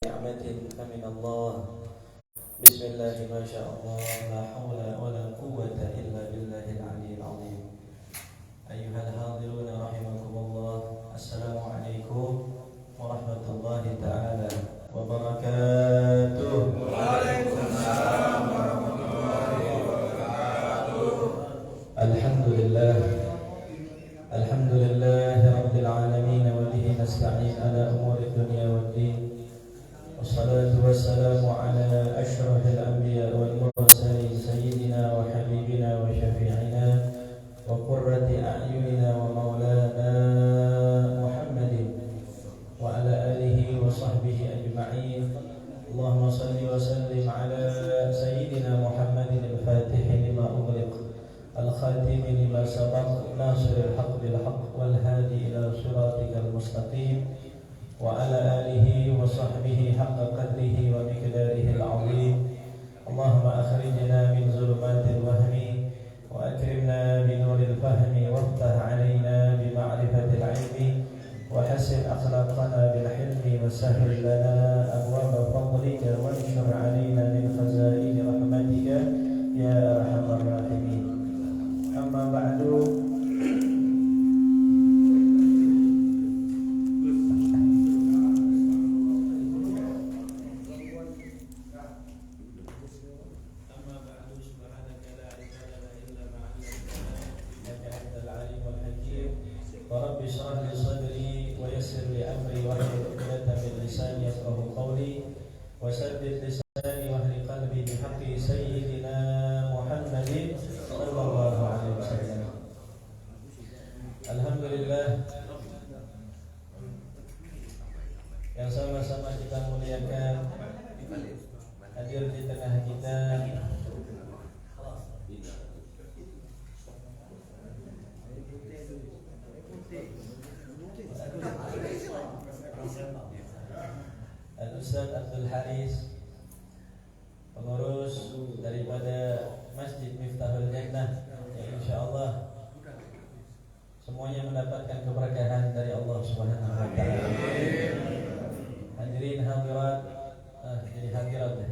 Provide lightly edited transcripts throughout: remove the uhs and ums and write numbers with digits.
نعمة فمن الله بسم الله ما شاء الله لا حول ولا قوة إلا بالله العلي العظيم أيها الحاضرون رحمكم الله السلام عليكم ورحمة الله تعالى وبركاته. وعليكم السلام ورحمة الله وبركاته. الحمد لله رب العالمين وبه نستعين على أمور الدنيا والدين والصلاة والسلام على أشرف الأنبياء والمرسلين سيدنا وحبيبنا وشفيعنا وقرة أعيننا ومولانا محمد وعلى آله وصحبه أجمعين. اللهم صل وسلم على سيدنا محمد الفاتح لما أغلق الخاتم لما سبق ناصر الحق بالحق والهادي إلى صراطك المستقيم وعلى آله وصحبه حق قدره ومقداره العظيم. اللهم أخرجنا من ظلمات الوهم وأكرمنا بنور الفهم وافتح علينا بمعرفة العلم وحسن أخلاقنا بالحلم وسهل لنا أبواب فضلك وانشر علينا من خزائن رحمتك يا أرحم الراحمين. أما بعد ورب اشرح لي صدري ويسر لي أمري واحلل عقدة من لساني يفقهوا قولي وسدد لساني واهد قلبي بحق سيدنا محمد صلى الله عليه وسلم. Alhamdulillah yang sama-sama kita muliakan hadir di tengah kita Al-Ustaz Abdul Haris, pengurus daripada Masjid Miftahul Jannah, yang insyaallah semuanya mendapatkan keberkahan dari Allah Subhanahu wa taala. Hadirin hadirat, jadi hadirat ya.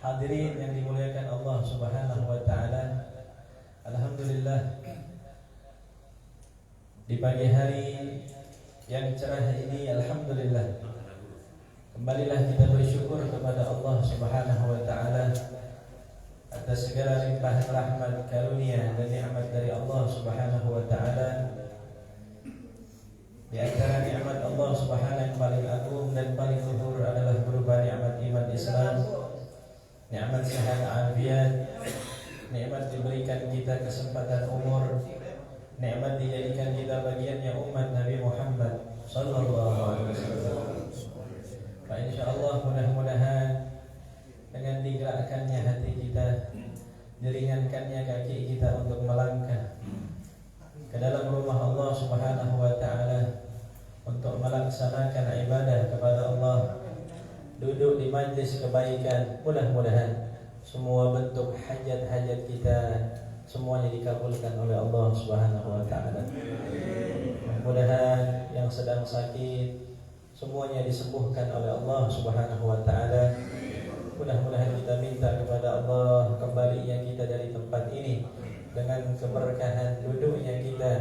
Hadirin yang dimuliakan Allah Subhanahu wa taala. Alhamdulillah di pagi hari yang cerah ini, alhamdulillah kembalilah kita bersyukur kepada Allah Subhanahu wa taala atas segala limpahan rahmat, karunia dan nikmat dari Allah Subhanahu wa taala. Di antara nikmat Allah Subhanahu yang paling agung dan paling luhur adalah berupa nikmat iman Islam, nikmat sehat afiat, nikmat diberikan kita kesempatan umur, nikmat dijadikan kita bagiannya umat Nabi Muhammad sallallahu alaihi wasallam. Pak, insyaallah mudah-mudahan dengan digerakkannya hati kita, diringankannya kaki kita untuk melangkah ke dalam rumah Allah Subhanahu wa taala untuk melaksanakan ibadah kepada Allah, duduk di majlis kebaikan, mudah-mudahan semua bentuk hajat-hajat kita semuanya dikabulkan oleh Allah Subhanahu wa taala. Mudah-mudahan yang sedang sakit semuanya disembuhkan oleh Allah Subhanahu wa taala. Mudah-mudahan kita minta kepada Allah kembalinya kita dari tempat ini dengan keberkahan duduknya kita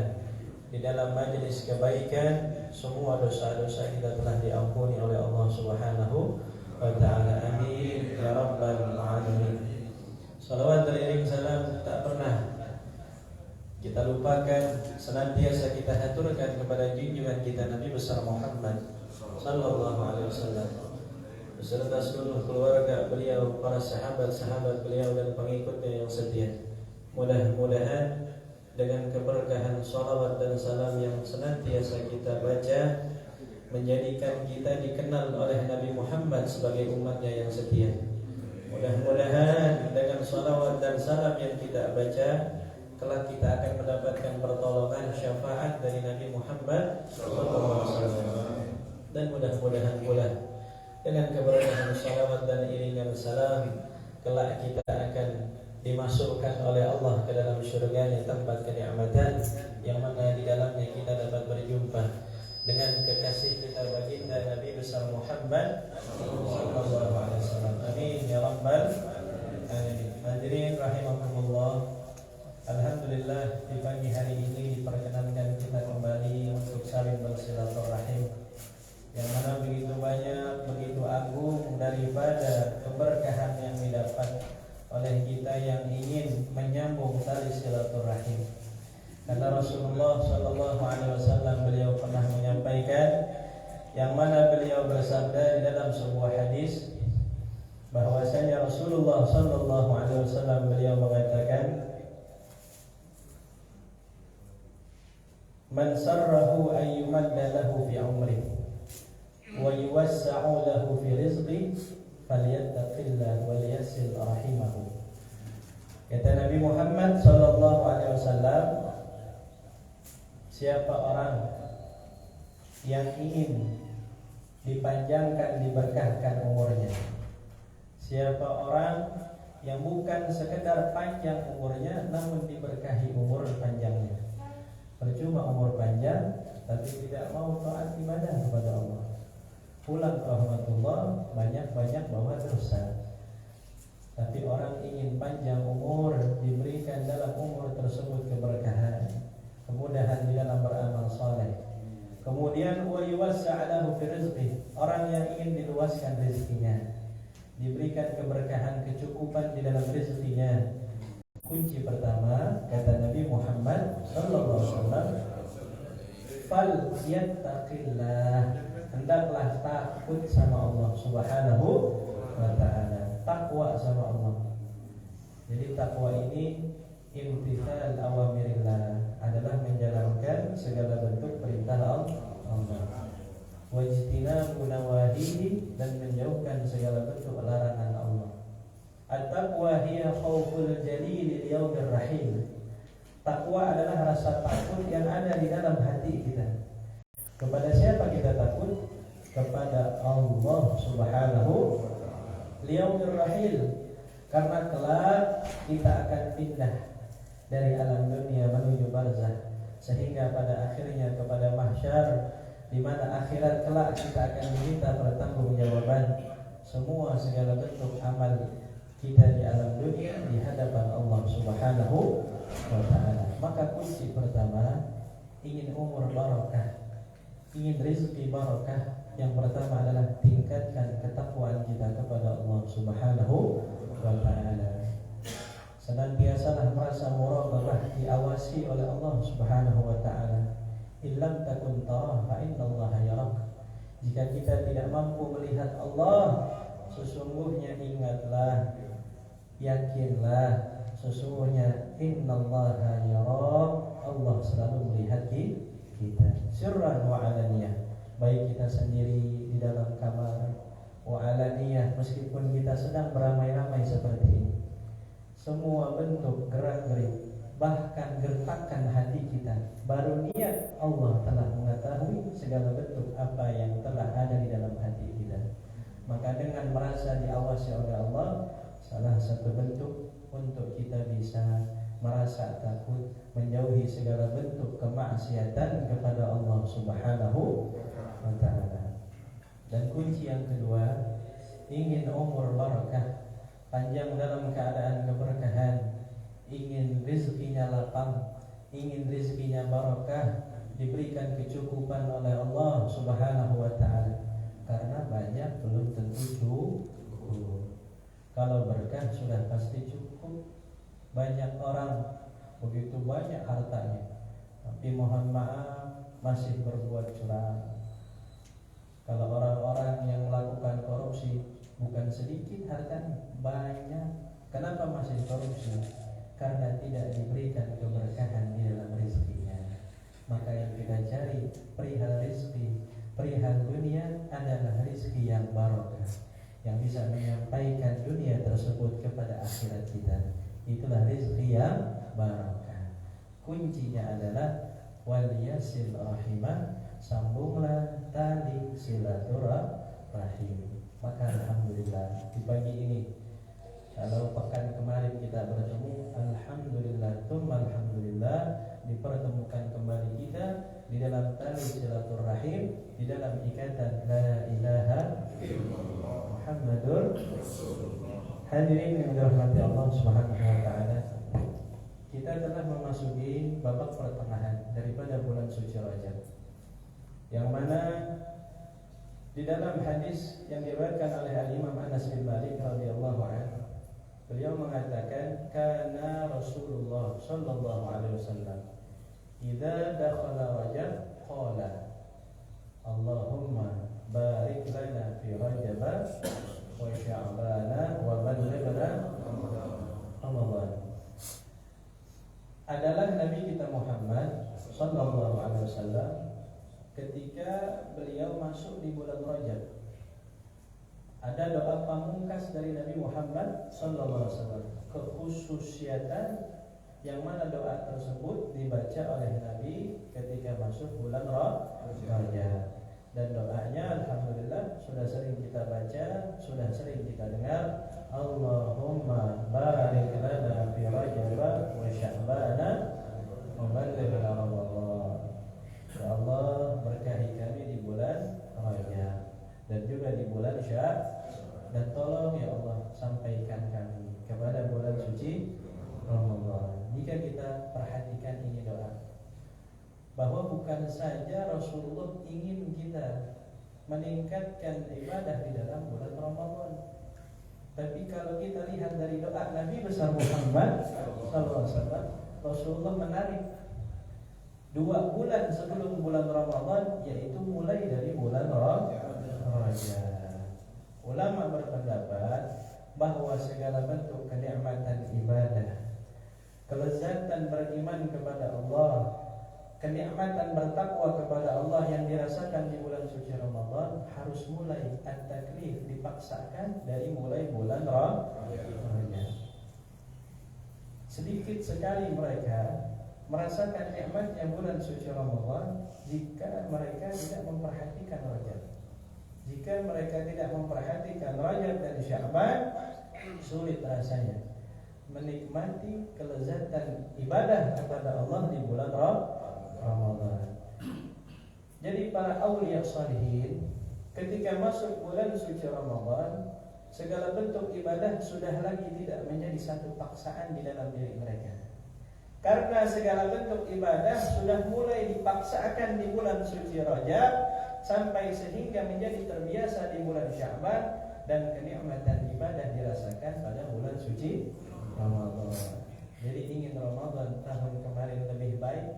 di dalam majelis kebaikan, semua dosa-dosa kita telah diampuni oleh Allah Subhanahu wa taala. Amin ya rabbal alamin. Salawat teriring salam tak pernah kita lupakan, senantiasa kita haturkan kepada junjungan kita Nabi besar Muhammad sallallahu alaihi wasallam beserta seluruh keluarga beliau, para sahabat-sahabat beliau dan pengikutnya yang setia. Mudah-mudahan dengan keberkahan salawat dan salam yang senantiasa kita baca menjadikan kita dikenal oleh Nabi Muhammad sebagai umatnya yang setia. Mudah-mudahan dengan salawat dan salam yang kita baca kelak kita akan mendapatkan pertolongan syafaat dari Nabi Muhammad sallallahu alaihi wasallam. Dan mudah-mudahan pula dengan keberkahan salawat dan iringan salam kelak kita akan dimasukkan oleh Allah ke dalam syurga-Nya tempat kenikmatan yang mana di dalamnya kita dapat berjumpa dengan kekasih kita baginda Nabi besar Muhammad sallallahu alaihi wasallam. Amin ya rabbal alamin. Hadirin rahimakumullah. Alhamdulillah di pagi hari ini diperkenankan kita kembali untuk saling bersilaturahim, yang mana begitu banyak, begitu agung daripada keberkahan yang didapat oleh kita yang ingin menyambung tali silaturahim. Karena Rasulullah sallallahu alaihi wasallam beliau pernah menyampaikan, yang mana beliau bersabda di dalam sebuah hadis bahwasanya Rasulullah sallallahu alaihi wasallam beliau mengatakan, man sarrahu an yumadda lahu fi umri wa yuwassa'u lahu fi rizqi falyattaqillah wal yasil rahimahu. Kata Nabi Muhammad sallallahu alaihi wasallam, siapa orang yang ingin dipanjangkan, diberkahkan umurnya, siapa orang yang bukan sekedar panjang umurnya namun diberkahi umur panjangnya. Percuma umur panjang tapi tidak mau taat ibadah kepada Allah, pulang ke rahmatullah banyak-banyak bawa dosa. Tapi orang ingin panjang umur, diberikan dalam umur tersebut keberkahan, kemudahan di dalam beramal saleh. Kemudian wa yuwassa'alahu fi rizqi, orang yang ingin diluaskan rezekinya, diberikan keberkahan, kecukupan di dalam rezekinya. Kunci pertama kata Nabi Muhammad sallallahu alaihi wasallam, fal yattaqillah, hendaklah takut sama Allah Subhanahu wa taala, takwa sama Allah. Jadi takwa ini imtithal awamirillah, adalah menjalankan segala bentuk perintah Allah, wajtinabu nawahihi, dan menjauhkan segala bentuk larangan Allah. At-taqwa hiya khauful jalil yaumir rahim. Takwa adalah rasa takut yang ada di dalam hati kita. Kepada siapa kita takut? Kepada Allah Subhanahu liyaumir rahil. Karena kelak kita akan pindah dari alam dunia menuju barzah, sehingga pada akhirnya kepada mahsyar, di mana akhirat kelak kita akan diminta pertanggungjawaban semua segala bentuk amal kita di alam dunia di hadapan Allah Subhanahu wa taala. Maka kunci pertama, ingin umur barakah, ingin rezeki barakah, yang pertama adalah tingkatkan ketakwaan kita kepada Allah Subhanahu wa taala. Senantiasalah merasa muraqabah, diawasi oleh Allah Subhanahu wa taala. Illam takun tarah fa innallaha yarak. Jika kita tidak mampu melihat Allah, sesungguhnya ingatlah, yakinlah, sesungguhnya innallaha yarak, Allah selalu melihat kita, sirran wa alaniyah, baik kita sendiri di dalam kamar, wa alaniyah, meskipun kita sedang beramai-ramai seperti ini. Semua bentuk gerak-gerik, bahkan gertakan hati kita, baru niat Allah telah mengetahui segala bentuk apa yang telah ada di dalam hati kita. Maka dengan merasa diawasi oleh Allah, salah satu bentuk untuk kita bisa merasa takut, menjauhi segala bentuk kemaksiatan kepada Allah Subhanahu wa taala. Dan kunci yang kedua, ingin umur barakah, panjang dalam keadaan keberkahan, ingin rezekinya lapang, ingin rezekinya barakah, diberikan kecukupan oleh Allah Subhanahu wa taala. Karena banyak belum tentu cukup. Kalau berkah sudah pasti cukup. Banyak orang begitu banyak hartanya, tapi mohon maaf masih berbuat curang. Kalau orang-orang yang melakukan korupsi, bukan sedikit hartanya, banyak. Kenapa masih korupsi? Karena tidak diberikan keberkahan di dalam rezekinya. Maka yang kita cari perihal rezeki, perihal dunia adalah rezeki yang barakah, yang bisa menyampaikan dunia tersebut kepada akhirat kita. Itulah rezeki yang barakah. Kuncinya adalah wal yasil rahimah, sambunglah tali silaturahim. Maka alhamdulillah di pagi ini, kalau pekan kemarin kita bertemu, alhamdulillah, alhamdulillah dipertemukan kembali kita di dalam tali silaturahim, di dalam ikatan la ilaha illallah Muhammadur Rasulullah. Hadirin yang dirahmati Allah Subhanahu wa taala, kita telah memasuki babak pertengahan daripada bulan suci Rajab, yang mana di dalam hadis yang diriwayatkan oleh Al-Imam Anas bin Malik radhiyallahu anhu, beliau mengatakan, kana Rasulullah sallallahu alaihi wasallam idza dakhala Rajab qala Allahumma barik lana fi Rajab wa Sya'ban wa ballighna Ramadan. Adalah Nabi kita Muhammad sallallahu alaihi wasallam ketika beliau masuk di bulan Rajab, ada doa pamungkas dari Nabi Muhammad sallallahu alaihi wasallam, kekhususiatan yang mana doa tersebut dibaca oleh Nabi ketika masuk bulan Rajab. Dan doanya alhamdulillah sudah sering kita baca, sudah sering kita dengar. Allahumma barik lana fi Rajab wa Sya'ban wa ballighna Ramadan. Ya Allah, berkahi kami di bulan Rajab dan juga di bulan Sya'ban, dan tolong ya Allah sampaikan kami kepada bulan suci Ramadan. Jika kita perhatikan ini doa, bahwa bukan saja Rasulullah ingin kita meningkatkan ibadah di dalam bulan Ramadan, tapi kalau kita lihat dari doa Nabi besar Muhammad SAW, Rasulullah menarik 2 bulan sebelum bulan Ramadan, yaitu mulai dari bulan Rajab. Ulama berpendapat bahwa segala bentuk kenikmatan ibadah, kelezatan beriman kepada Allah, kenikmatan bertakwa kepada Allah yang dirasakan di bulan suci Ramadan harus mulai at-taklif, dipaksakan dari mulai bulan Rajab. Sedikit sekali mereka merasakan nikmatnya bulan suci Ramadan jika mereka tidak memperhatikan Rajab. Jika mereka tidak memperhatikan Rajab dan Sya'ban, sulit rasanya menikmati kelezatan ibadah kepada Allah di bulan Ramadan. Jadi para auliya salihin ketika masuk bulan suci Ramadan, segala bentuk ibadah sudah lagi tidak menjadi satu paksaan di dalam diri mereka. Karena segala bentuk ibadah sudah mulai dipaksakan di bulan suci Rajab sampai sehingga menjadi terbiasa di bulan Sya'ban, dan kenikmatan ibadah dirasakan pada bulan suci Ramadan. Jadi ingin Ramadan tahun kemarin lebih baik,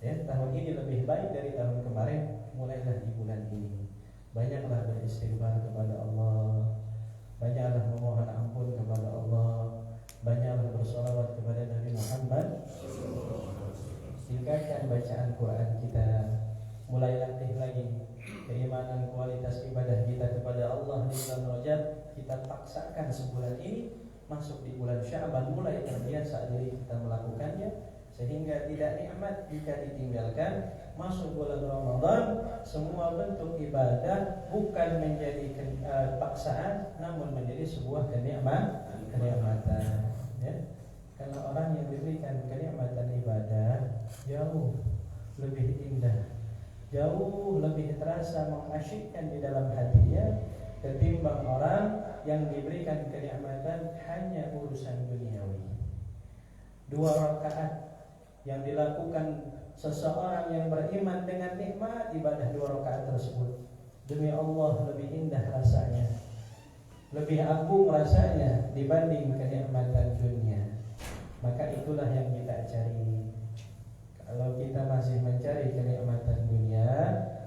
ya, tahun ini lebih baik dari tahun kemarin, mulailah di bulan ini. Banyaklah beristighfar kepada Allah, banyaklah memohon ampun kepada Allah, banyaklah bersolawat kepada Nabi Muhammad, tingkatkan bacaan Quran kita, mulai latih lagi keimanan, kualitas ibadah kita kepada Allah di bulan Rajab. Kita paksakan sebulan ini, masuk di bulan Sya'ban mulai terbiasa diri kita melakukannya, sehingga tidak nikmat jika ditinggalkan. Masuk bulan Ramadan, semua bentuk ibadah bukan menjadi paksaan, namun menjadi sebuah kenikmatan. Ya. Kalau orang yang diberikan kenikmatan ibadah jauh lebih indah, jauh lebih terasa mengasyikkan di dalam hatinya ketimbang orang yang diberikan kenikmatan hanya urusan duniawi. 2 rakaat yang dilakukan seseorang yang beriman dengan nikmat ibadah 2 rakaat tersebut, demi Allah lebih indah rasanya, lebih agung rasanya dibanding kenikmatan dunia. Maka itulah yang kita cari. Kalau kita masih mencari kenikmatan dunia,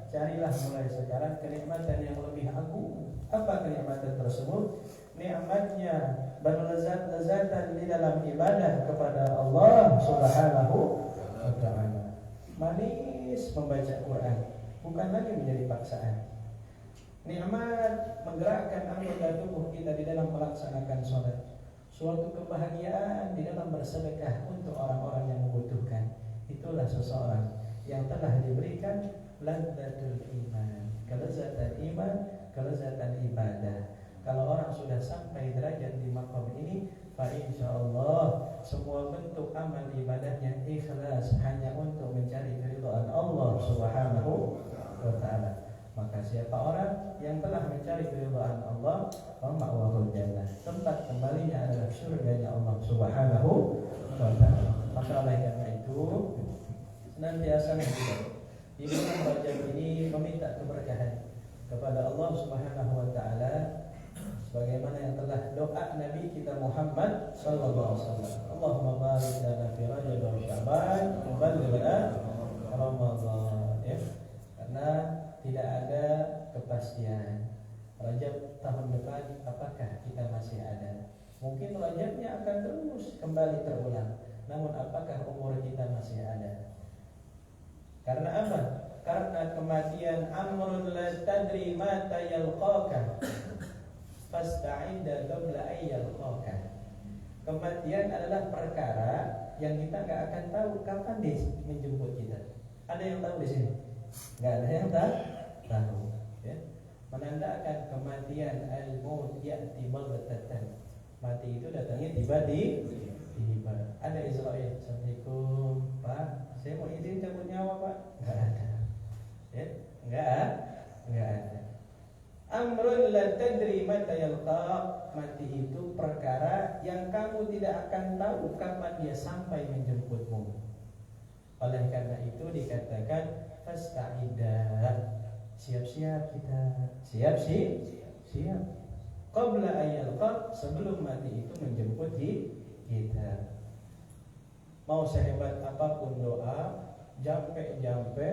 carilah mulai sekarang kenikmatan yang lebih agung. Apa kenikmatan tersebut? Nikmatnya berlezat-lezatan di dalam ibadah kepada Allah Subhanahu wa ta'ala. Manis membaca Quran, bukan lagi menjadi paksaan. Nikmat menggerakkan anggota tubuh kita di dalam melaksanakan sholat. Suatu kebahagiaan di dalam bersedekah untuk orang-orang yang membutuhkan. Itulah seseorang yang telah diberikan ladzatul iman, kelezatan iman, kelezatan ibadah. Kalau orang sudah sampai derajat di maqam ini, fa insyaallah semua bentuk amal ibadahnya ikhlas hanya untuk mencari ridha keridhaan Allah Subhanahu wa taala. Maka siapa orang yang telah mencari keridhaan Allah, ma'wahul jannah, tempat kembalinya adalah surganya Allah Subhanahu wa taala. Maka oleh karena itu senantiasa kita di bulan Rajab ini meminta keberkahan kepada Allah Subhanahu wa taala sebagaimana yang telah doa Nabi kita Muhammad sallallahu alaihi wasallam. Allahumma barik lana fi Rajab wa Sya'ban wa ballighna Ramadan. Ya. Karena tidak ada kepastian Rajab tahun depan apakah kita masih ada. Mungkin Rajabnya akan terus kembali terulang. Namun apakah umur kita masih ada? Karena apa? Karena kematian amrun la tadri mata yalqaka fasta'idda qabla ay yalqaka. Kematian adalah perkara yang kita enggak akan tahu kapan dia menjemput kita. Ada yang tahu di sini? Enggak ada yang tahu, ya. Menandakan kematian al-maut ya'ti baghtatan. Mati itu datangnya tiba-tiba. Ada Israel. Assalamualaikum, Pak. Saya mau izin cabut nyawa, Pak. Enggak ada. Ya, enggak ada. Amrun la tadri mata yalqa. Mati itu perkara yang kamu tidak akan tahu kapan dia sampai menjemputmu. Oleh karena itu dikatakan fasta'iddah, siap-siap kita, siap. Qabla ayyalqa, sebelum mati itu menjemput kita. Mau sehebat apapun doa, jampe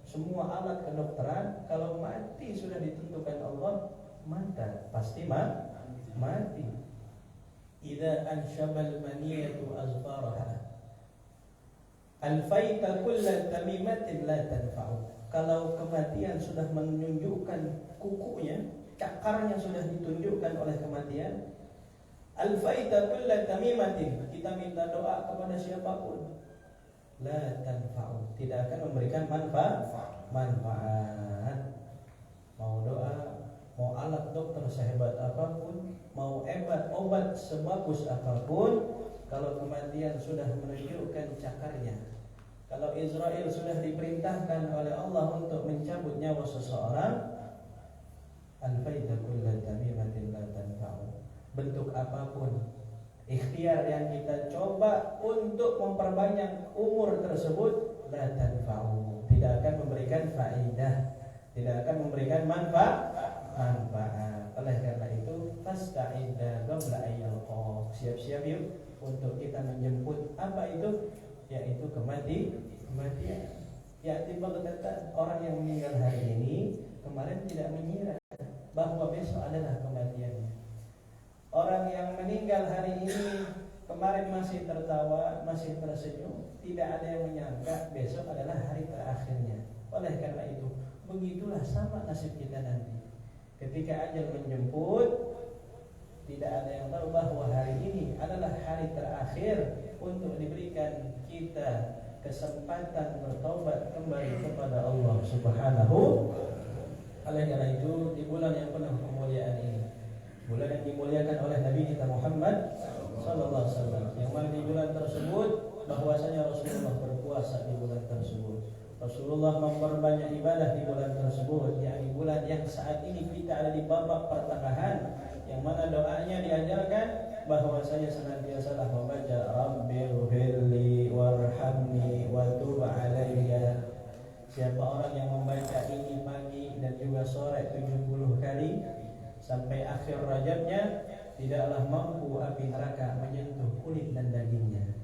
semua alat kedokteran, kalau mati sudah ditentukan Allah, mata pasti mati. Idza ansyabal maniyatu azfaraha alfaita kulla tamimatin la tanfa'u. Kalau kematian sudah menunjukkan kukunya, cakarnya sudah ditunjukkan oleh kematian, alfaita kulla tamimatin, kita minta doa kepada siapapun, la tanfa'u, tidak akan memberikan manfaat. Mau doa, mau alat dokter sehebat apapun, mau obat sebagus apapun, kalau kematian sudah menunjukkan cakarnya, kalau Israel sudah diperintahkan oleh Allah untuk mencabut nyawa seseorang, alfaita kulla tamimatin la tanfa'u. Bentuk apapun ikhtiar yang kita coba untuk memperbanyak umur tersebut, la tanfa'u, tidak akan memberikan faedah, tidak akan memberikan manfaat. Oleh karena itu fasta'idda qabla ayyalqa, siap-siap yuk untuk kita menjemput apa itu, yaitu kematian. Ya, tiba-tiba orang yang meninggal hari ini kemarin tidak mengira bahwa besok adalah kematiannya. Orang yang meninggal hari ini kemarin masih tertawa, masih tersenyum, tidak ada yang menyangka besok adalah hari terakhirnya. Oleh karena itu, begitulah sama nasib kita nanti. Ketika ajal menjemput, tidak ada yang tahu bahwa hari ini adalah hari terakhir untuk diberikan kita kesempatan bertobat kembali kepada Allah Subhanahu. Oleh karena itu, di bulan yang penuh kemuliaan ini, bulan yang dimuliakan oleh Nabi kita Muhammad sallallahu alaihi wasallam, yang mana di bulan tersebut bahwasanya Rasulullah berpuasa di bulan tersebut. Rasulullah memperbanyak ibadah di bulan tersebut, yakni bulan yang saat ini kita ada di babak pertengahan, yang mana doanya diajarkan bahwasanya senantiasalah membaca Rabbighfirli warhamni wa tub alayya. Siapa orang yang membaca ini pagi dan juga sore 70 kali sampai akhir Rajabnya, tidaklah mampu api neraka menyentuh kulit dan dagingnya.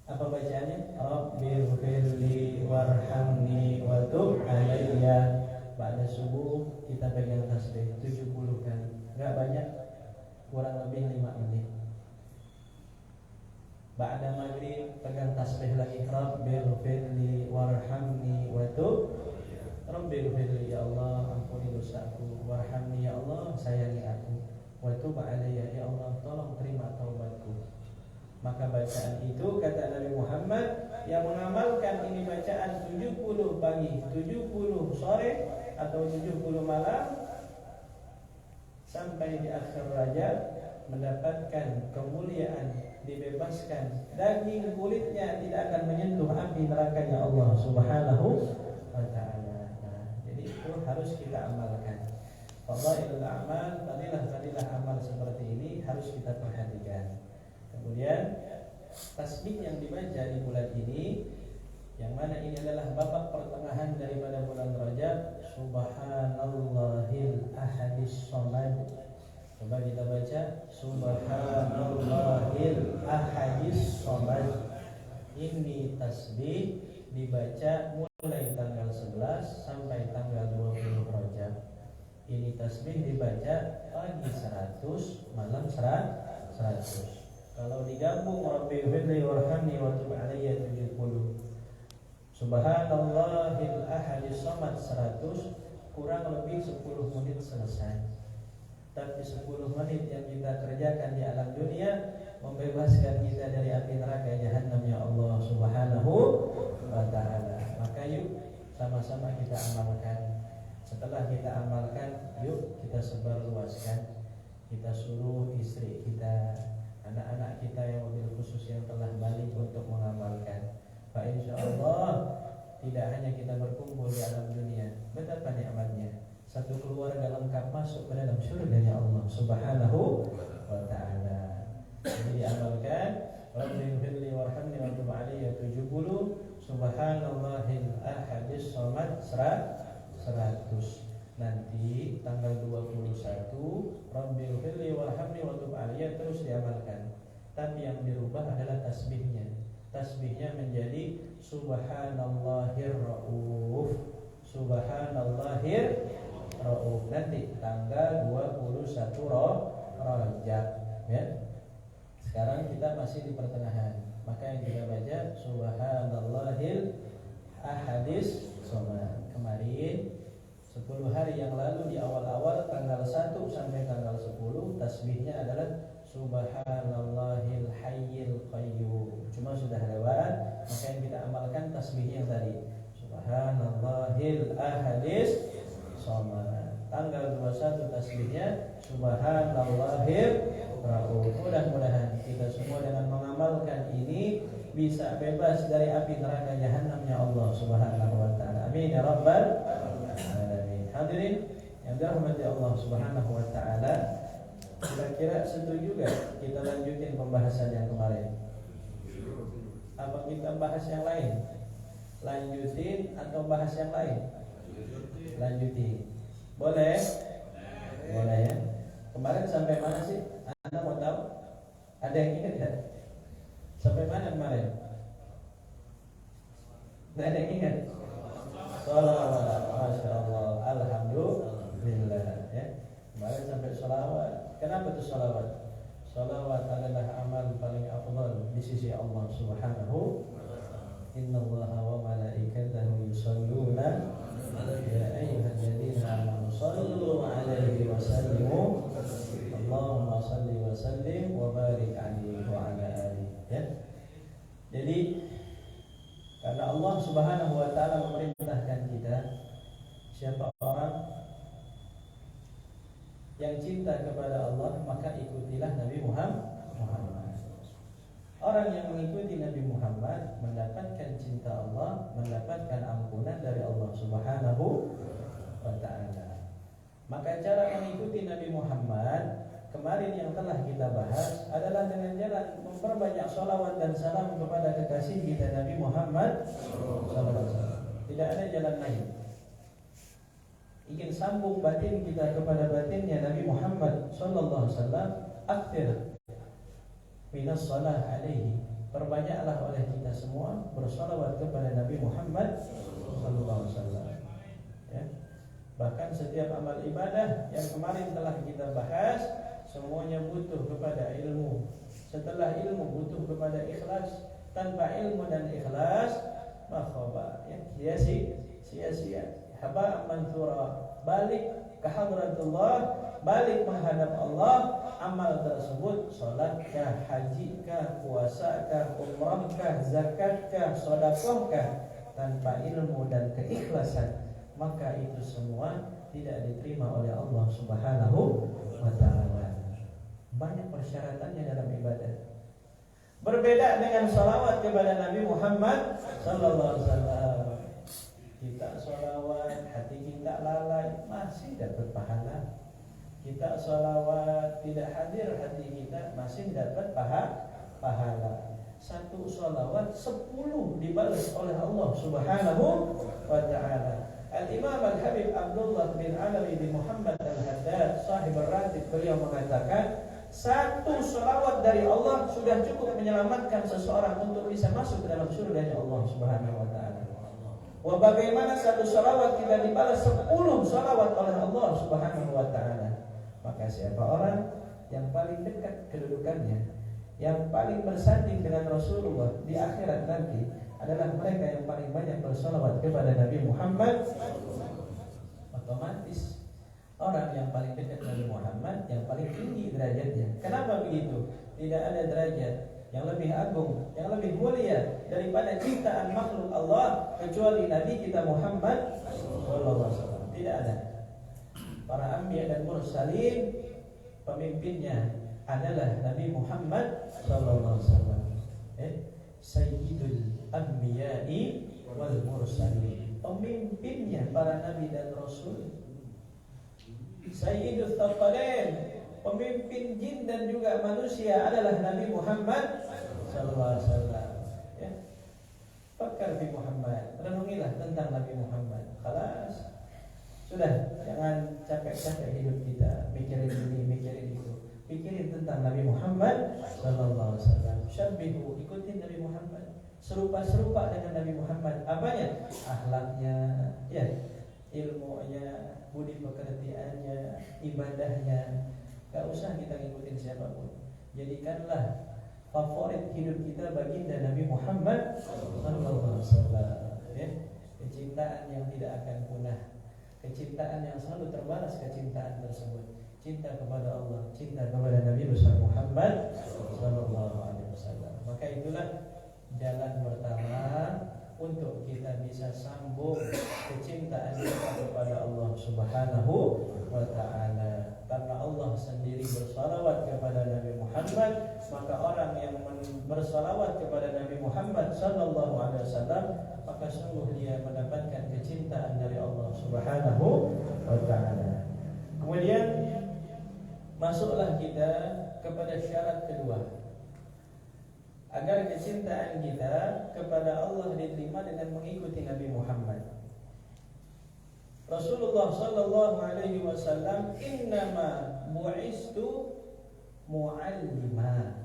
Apa bacaannya? Rabbighfirli warhamni wa tub alayya. Pada subuh kita pegang tasbih 70 kali. Enggak banyak, kurang lebih 5 menit. Ba'da maghrib pegang tasbih lagi, Rabbighfirli warhamni wa tub. Rabbighfirli, ya Allah ampuni dosaku, warhamni, ya Allah sayangi aku, wa tub alayya, ya Allah tolong terima taubatku. Maka bacaan itu, kata Nabi Muhammad, yang mengamalkan ini bacaan 70 pagi, 70 sore atau 70 malam sampai di akhir Rajab, mendapatkan kemuliaan, dibebaskan, daging kulitnya tidak akan menyentuh api nerakanya Allah Subhanahu wa taala. Nah, jadi itu harus kita amalkan. Fadhailul a'mal, fadilah amal seperti ini harus kita perhatikan. Kemudian tasbih yang dibaca di bulan ini, yang mana ini adalah babak pertengahan daripada bulan Rajab, Subhanallahil ahadis somad. Coba kita baca Subhanallahil ahadis somad. Ini tasbih dibaca mulai tanggal 11 sampai tanggal 20 Rajab. Ini tasbih dibaca pagi 100, malam 100. Kalau digabung Rabbighfirli warhamni wa tub alayya 70. Subhanallahil ahadis somad 100, kurang lebih 10 menit selesai. Tapi 10 menit yang kita kerjakan di alam dunia membebaskan kita dari api neraka jahanam ya Allah Subhanahu wa taala. Maka yuk sama-sama kita amalkan. Setelah kita amalkan, yuk kita sebarluaskan. Kita suruh istri kita, anak-anak kita yang wabil khusus yang telah balik untuk mengamalkan. Pak, insya Allah tidak hanya kita berkumpul di alam dunia, betapa nikmatnya satu keluarga lengkap masuk ke dalam surganya Allah Subhanahu wa taala. Jadi diamalkan Rabbighfirli warhamni wa tub alayya 70, Subhanallahil ahadis somad 100. Nanti tanggal 21 Rabbighfirli warhamni wa tub alayya terus diamalkan. Tapi yang dirubah adalah tasbihnya. Tasbihnya menjadi Subhanallahir Rauf. Subhanallahir Rauf. Nanti tanggal 21 Rajab, ya. Sekarang kita masih di pertengahan. Maka yang kita baca Subhanallahil ahadis somad. Kemarin 10 hari yang lalu di awal-awal tanggal 1 sampai tanggal 10 tasbihnya adalah Subhanallahil hayyil qayyum. Cuma sudah lewat, maka yang kita amalkan tasbihnya yang tadi Subhanallahil ahadis somad. Tanggal 21 tasbihnya Subhanallahil rauf. Mudah-mudahan kita semua dengan mengamalkan ini bisa bebas dari api neraka jahanamnya Allah Subhanahu wa taala. Amin ya rabbal alamin. Hadirin yang dirahmati Allah Subhanahu wa taala, kira-kira setuju gak kita lanjutin pembahasan yang kemarin? Apa kita bahas yang lain? Lanjutin atau bahas yang lain? Lanjutin. Boleh? Boleh ya. Kemarin sampai mana sih? Anda mau tahu? Ada yang ingat ya? Sampai mana kemarin? Tidak ada yang ingat? Salawat, Masya Allah, Alhamdulillah ya. Kemarin sampai salawat. Kenapa itu salawat? Salawat adalah amal paling afdal di sisi Allah Subhanahu. Innallaha wa malaikatahu yusholluna ya ayyuhalladzina amanu shallu 'alaihi wa sallimu. Allahumma shalli wa sallim wa barik 'alaihi wa 'ala alihi ya. Jadi karena Allah Subhanahu wa taala memerintahkan kita, siapa orang yang cinta kepada Allah maka ikutilah Nabi Muhammad. Orang yang mengikuti Nabi Muhammad mendapatkan cinta Allah, mendapatkan ampunan dari Allah Subhanahu wa taala. Maka cara mengikuti Nabi Muhammad kemarin yang telah kita bahas adalah dengan jalan memperbanyak salawat dan salam kepada kekasih kita Nabi Muhammad SAW. Tidak ada jalan lain. Ingin sambung batin kita kepada batinnya Nabi Muhammad sallallahu alaihi wasallam, akthir minas salah alaihi. Perbanyaklah oleh kita semua bersalawat kepada Nabi Muhammad sallallahu alaihi wasallam. Ya. Bahkan setiap amal ibadah yang kemarin telah kita bahas semuanya butuh kepada ilmu. Setelah ilmu butuh kepada ikhlas. Tanpa ilmu dan ikhlas makhaba ya sia-sia. Haba mansura, balik ke hadratullah, balik menghadap Allah. Amal tersebut salatkah, hajikah, puasakah, umrahkah, zakatkah, sedekahkah, tanpa ilmu dan keikhlasan, maka itu semua tidak diterima oleh Allah Subhanahu wa taala. Banyak persyaratannya dalam ibadah. Berbeda dengan salawat kepada Nabi Muhammad sallallahu alaihi wasallam. Kita salawat, hati kita lalai, masih dapat pahala. Kita salawat, tidak hadir hati kita, masih dapat pahala. Satu salawat 10 dibalas oleh Allah Subhanahu wa ta'ala. Al-Imam Al-Habib Abdullah bin Alawi bin Muhammad Al-Haddad, sahib ar-ratib, beliau mengatakan, satu salawat dari Allah sudah cukup menyelamatkan seseorang untuk bisa masuk ke dalam surganya Allah Subhanahu wa ta'ala. Wah, bagaimana satu salawat kita dibalas 10 salawat oleh Allah Subhanahu wa ta'ala. Maka siapa orang yang paling dekat kedudukannya, yang paling bersanding dengan Rasulullah di akhirat nanti, adalah mereka yang paling banyak bersalawat kepada Nabi Muhammad. Otomatis orang yang paling dekat Nabi Muhammad yang paling tinggi derajatnya. Kenapa begitu? Tidak ada derajat yang lebih agung, yang lebih mulia daripada ciptaan makhluk Allah kecuali Nabi kita Muhammad sallallahu alaihi wasallam. Tidak ada. Para anbiya dan mursalin, pemimpinnya adalah Nabi Muhammad sallallahu alaihi wasallam. Sayyidul anbiya'i wal mursalin, pemimpinnya para nabi dan rasul. Sayyidul thaqalain, pemimpin jin dan juga manusia adalah Nabi Muhammad sallallahu alaihi wasallam. Ya. Fakar bi Muhammad, renungilah tentang Nabi Muhammad. Khalas. Sudah, jangan capek-capek hidup kita mikirin ini, mikirin itu. Pikirin tentang Nabi Muhammad sallallahu alaihi wasallam. Syabbihu, ikutin Nabi Muhammad. Serupa-serupa dengan Nabi Muhammad. Apanya? Akhlaknya, ya, ilmunya, budi pekertiannya, ibadahnya. Gak usah kita ngikutin siapapun. Jadikanlah favorit hidup kita baginda Nabi Muhammad sallallahu alaihi wasallam. Ya, kecintaan yang tidak akan punah. Kecintaan yang selalu terbalas kecintaan tersebut. Cinta kepada Allah, cinta kepada Nabi besar Muhammad sallallahu alaihi wasallam. Maka itulah jalan pertama untuk kita bisa sambung kecintaan kita kepada Allah Subhanahu wa ta'ala. Karena Allah sendiri bersalawat kepada Nabi Muhammad, maka orang yang bersalawat kepada Nabi Muhammad sallallahu alaihi wasallam, maka sungguh dia mendapatkan kecintaan dari Allah Subhanahu wa ta'ala. Kemudian masuklah kita kepada syarat kedua, agar kecintaan kita kepada Allah diterima dengan mengikuti Nabi Muhammad. Rasulullah sallallahu alaihi wasallam, innama bu'istu mu'allima.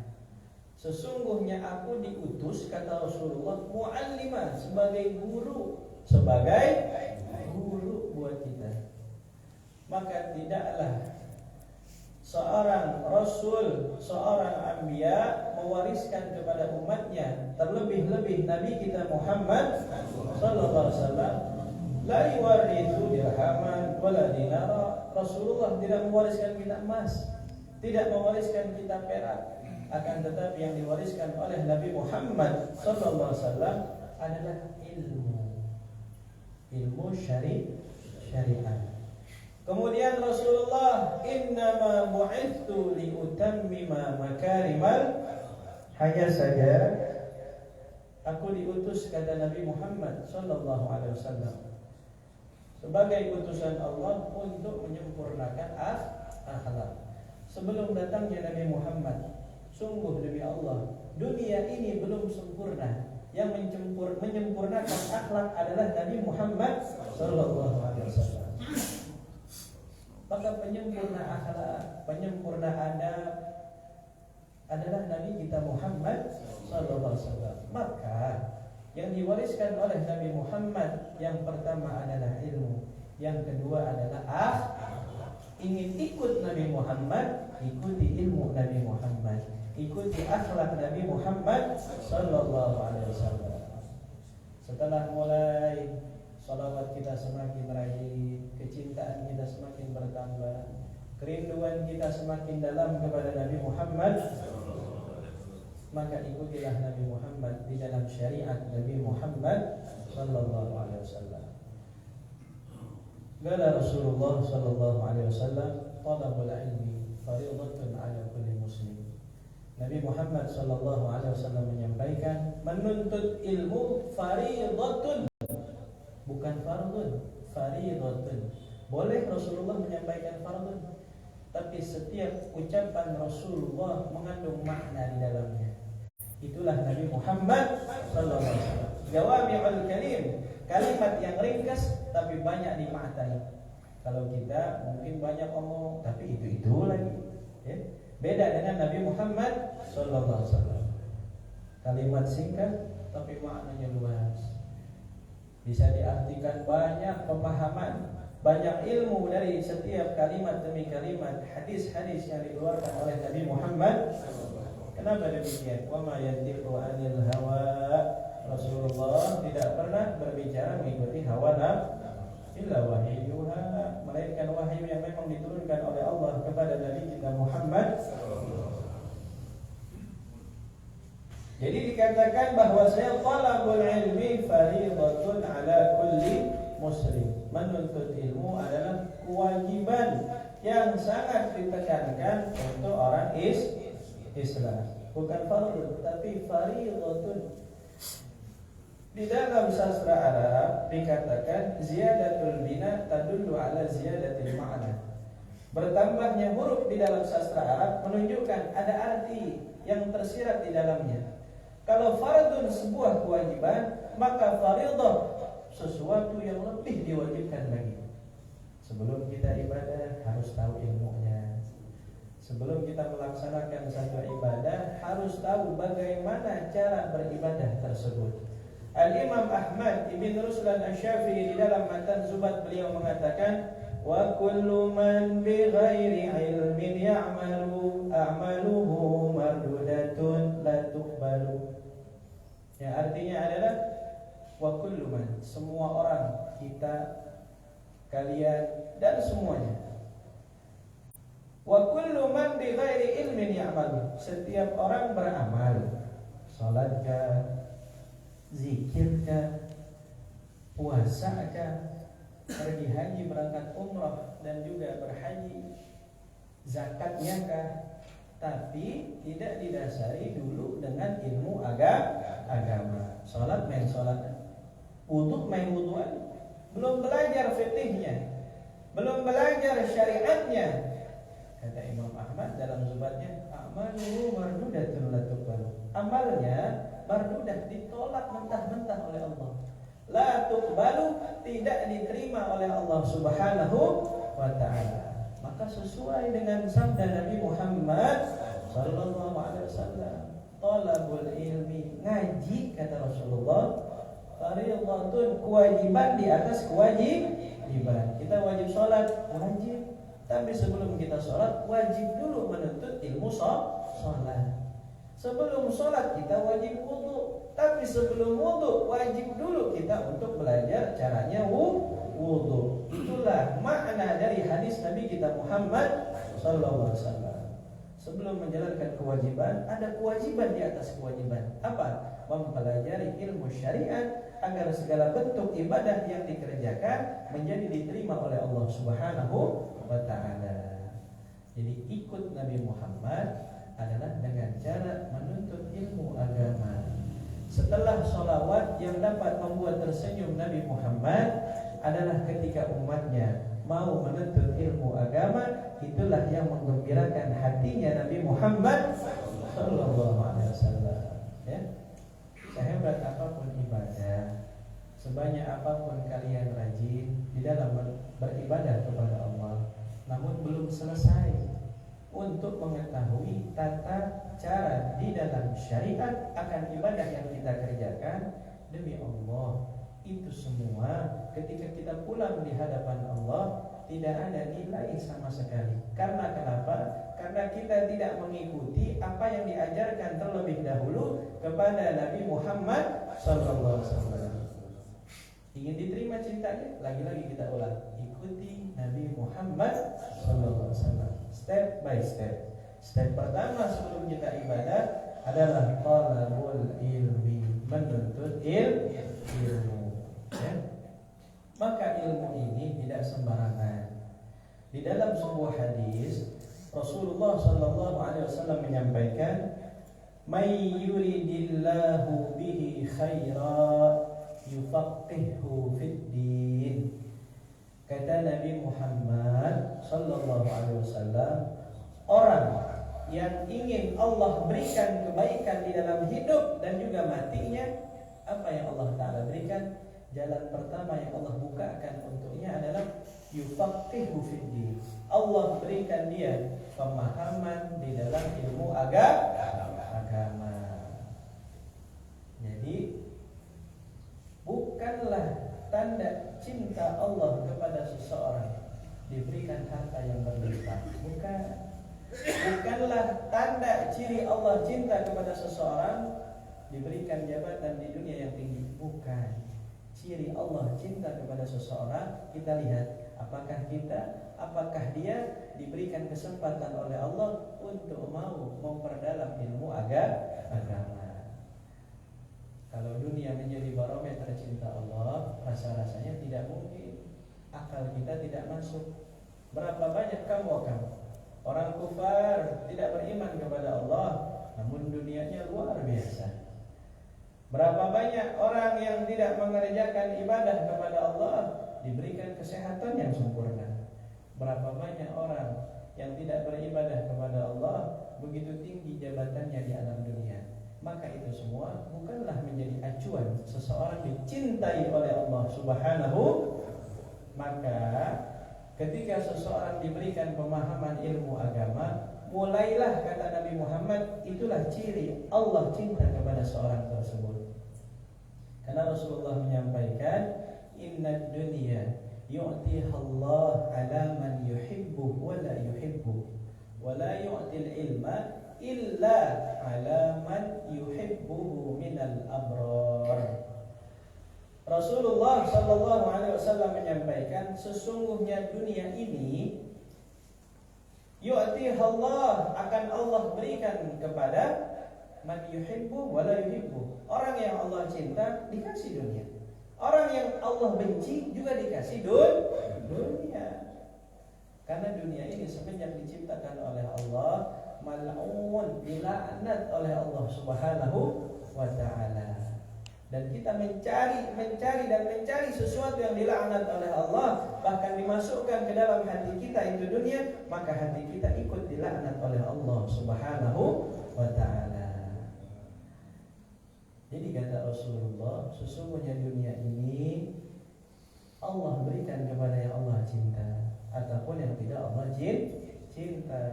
Sesungguhnya aku diutus, kata Rasulullah, mu'allima, sebagai guru, sebagai guru buat kita. Maka tidaklah seorang rasul, seorang anbiya mewariskan kepada umatnya, terlebih-lebih Nabi kita Muhammad sallallahu alaihi wasallam, la yuwarithu dirhaman wala dinara. Rasulullah tidak mewariskan kita emas, tidak mewariskan kita perak, akan tetapi yang diwariskan oleh Nabi Muhammad sallallahu alaihi wasallam adalah ilmu syariat. Kemudian Rasulullah, innama bu'ithtu liutammima makarimal, hanya saja aku diutus, kata Nabi Muhammad sallallahu alaihi wasallam, sebagai utusan Allah untuk menyempurnakan akhlak. Sebelum datangnya Nabi Muhammad, sungguh demi Allah, dunia ini belum sempurna. Yang menyempurnakan akhlak adalah Nabi Muhammad sallallahu alaihi wasallam. Maka penyempurna akhlak, penyempurna adab adalah Nabi kita Muhammad sallallahu alaihi wasallam. Maka yang diwariskan oleh Nabi Muhammad, yang pertama adalah ilmu, yang kedua adalah ingin ikut Nabi Muhammad, ikuti ilmu Nabi Muhammad, ikuti akhlak Nabi Muhammad sallallahu alaihi wasallam. Setelah mulai salawat kita semakin rajin, kecintaan kita semakin bertambah, kerinduan kita semakin dalam kepada Nabi Muhammad, maka ikutilah Nabi Muhammad di dalam syariat Nabi Muhammad sallallahu alaihi wasallam. Qala Rasulullah sallallahu alaihi wasallam, talabul ilmi fardhatun 'ala kulli muslim. Nabi Muhammad sallallahu alaihi wasallam menyampaikan, menuntut ilmu fardhatun, bukan fardun, fardhatun. Boleh Rasulullah menyampaikan fardun, tapi setiap ucapan Rasulullah mengandung makna di dalamnya. Itulah Nabi Muhammad sallallahu alaihi wasallam. Jawami'ul kalim, kalimat yang ringkas tapi banyak dimaknai. Kalau kita mungkin banyak omong tapi itu lagi, ya. Beda dengan Nabi Muhammad sallallahu alaihi wasallam. Kalimat singkat tapi maknanya luas. Bisa diartikan banyak pemahaman, banyak ilmu dari setiap kalimat demi kalimat hadis-hadis yang dikeluarkan oleh Nabi Muhammad. Kenapa demikian? Wa ma yantiqu 'anil hawa. Rasulullah tidak pernah berbicara mengikuti hawa nafsu, illa wahyuha, melainkan wahyu yang memang diturunkan oleh Allah kepada Nabi kita Muhammad. Jadi dikatakan bahwasanya talabul ilmi fardhatun ala kulli muslim. Menuntut ilmu adalah kewajiban yang sangat ditekankan untuk orang Islam. Bukan fardhu, tapi fardhatun. Di dalam sastra Arab dikatakan ziyadatul bina tadullu ala ziyadatil ma'na. Bertambahnya huruf di dalam sastra Arab menunjukkan ada arti yang tersirat di dalamnya. Kalau fardun sebuah kewajiban, maka fardhah sesuatu yang lebih diwajibkan lagi. Sebelum kita ibadah harus tahu ilmunya. Sebelum kita melaksanakan satu ibadah harus tahu bagaimana cara beribadah tersebut. Al-Imam Ahmad Ibn Ruslan Asy-Syafi'i di dalam matan Zubat beliau mengatakan, wa kullu man bi ghairi ilmin ya'malu a'maluhu mardudatun la tuqbalu. Yang artinya adalah wa kullu man, semua orang, kita, kalian dan semuanya. Wa kullu man bi ghairi ilmin ya'malu, setiap orang beramal, salatkah, zikirkah, puasakah, pergi haji, berangkat umrah dan juga berhaji, zakatnya kah, tapi tidak didasari dulu dengan ilmu agama. Salat main salat, wudu main wuduan, belum belajar fikihnya, belum belajar syariatnya. Kata Imam Ahmad dalam zubatnya, amaluhu mardudatun la tuqbalu. Amalnya mardudah, ditolak mentah-mentah oleh Allah. La tuqbalu, tidak diterima oleh Allah Subhanahu wa taala. Maka sesuai dengan sabda Nabi Muhammad sallallahu alaihi wasallam, talabul ilmi, ngaji kata Rasulullah, fardhatun, kewajiban di atas kewajiban. Kita wajib salat, wajib. Tapi sebelum kita sholat, wajib dulu menuntut ilmu sholat. Sebelum sholat kita wajib wudu. Tapi sebelum wudu, wajib dulu kita untuk belajar caranya wudu. Itulah makna dari hadis Nabi kita Muhammad sallallahu alaihi wasallam. Sebelum menjalankan kewajiban, ada kewajiban di atas kewajiban. Apa? Mempelajari ilmu syariat agar segala bentuk ibadah yang dikerjakan menjadi diterima oleh Allah Subhanahu wa ta'ala. Jadi ikut Nabi Muhammad adalah dengan cara menuntut ilmu agama. Setelah sholawat, yang dapat membuat tersenyum Nabi Muhammad adalah ketika umatnya mau menuntut ilmu agama. Itulah yang menggembirakan hatinya Nabi Muhammad sallallahu alaihi wasallam. Ya. Sehebat apapun ibadah, sebanyak apapun kalian rajin di dalam beribadah kepada Allah, namun belum selesai untuk mengetahui tata cara di dalam syariat akan ibadah yang kita kerjakan, demi Allah, itu semua ketika kita pulang di hadapan Allah tidak ada nilai sama sekali. Karena kenapa? Karena kita tidak mengikuti apa yang diajarkan terlebih dahulu kepada Nabi Muhammad SAW. Ingin diterima ceritanya? Lagi-lagi kita ulang. Ikuti Nabi Muhammad SAW, step by step. Step pertama sebelum kita ibadah adalah talabul ilmi, menuntut ilmu. Ya. Maka ilmu ini tidak sembarangan. Di dalam sebuah hadis Rasulullah sallallahu alaihi wasallam menyampaikan, May yuridillahu bihi khaira yufaqihu fid din. Kata Nabi Muhammad sallallahu alaihi wasallam, orang yang ingin Allah berikan kebaikan di dalam hidup dan juga matinya, apa yang Allah Ta'ala berikan? Jalan pertama yang Allah bukakan untuknya adalah yufaqihu fid din. Allah berikan dia pemahaman di dalam ilmu agama. Jadi bukanlah tanda cinta Allah kepada seseorang diberikan harta yang berlimpah. Bukanlah tanda ciri Allah cinta kepada seseorang diberikan jabatan di dunia yang tinggi. Bukan. Ciri Allah cinta kepada seseorang, kita lihat apakah dia diberikan kesempatan oleh Allah untuk mau memperdalam ilmu agama. Kalau dunia menjadi barometer cinta Allah, rasa-rasanya tidak mungkin. Akal kita tidak masuk. Berapa banyak kamu orang kufar tidak beriman kepada Allah, namun dunianya luar biasa. Berapa banyak orang yang tidak mengerjakan ibadah kepada Allah diberikan kesehatan yang sempurna. Berapa banyak orang yang tidak beribadah kepada Allah begitu tinggi jabatannya di alam dunia. Maka itu semua bukanlah menjadi acuan seseorang dicintai oleh Allah Subhanahu. Maka ketika seseorang diberikan pemahaman ilmu agama, mulailah, kata Nabi Muhammad, itulah ciri Allah cinta kepada seorang tersebut. Karena Rasulullah menyampaikan, inna dunya yu'tiha Allah ala man yuhibbu wa la yuhibbu wa la yu'til ilma illa ala man yuhibbuhu minal abrar. Rasulullah sallallahu alaihi wasallam menyampaikan, sesungguhnya dunia ini yu'tiha Allah, akan Allah berikan kepada man yuhibbu wa la yuhibbu. Orang yang Allah cinta dikasih dunia. Orang yang Allah benci juga dikasih dunia. Karena dunia ini semenjak diciptakan oleh Allah, mal'un, dilaknat oleh Allah Subhanahu wa ta'ala. Dan kita mencari sesuatu yang dilaknat oleh Allah, bahkan dimasukkan ke dalam hati kita itu dunia, maka hati kita ikut dilaknat oleh Allah Subhanahu wa ta'ala. Jadi kata Rasulullah, sesungguhnya dunia ini Allah berikan kepada yang Allah cinta ataupun yang tidak Allah cinta.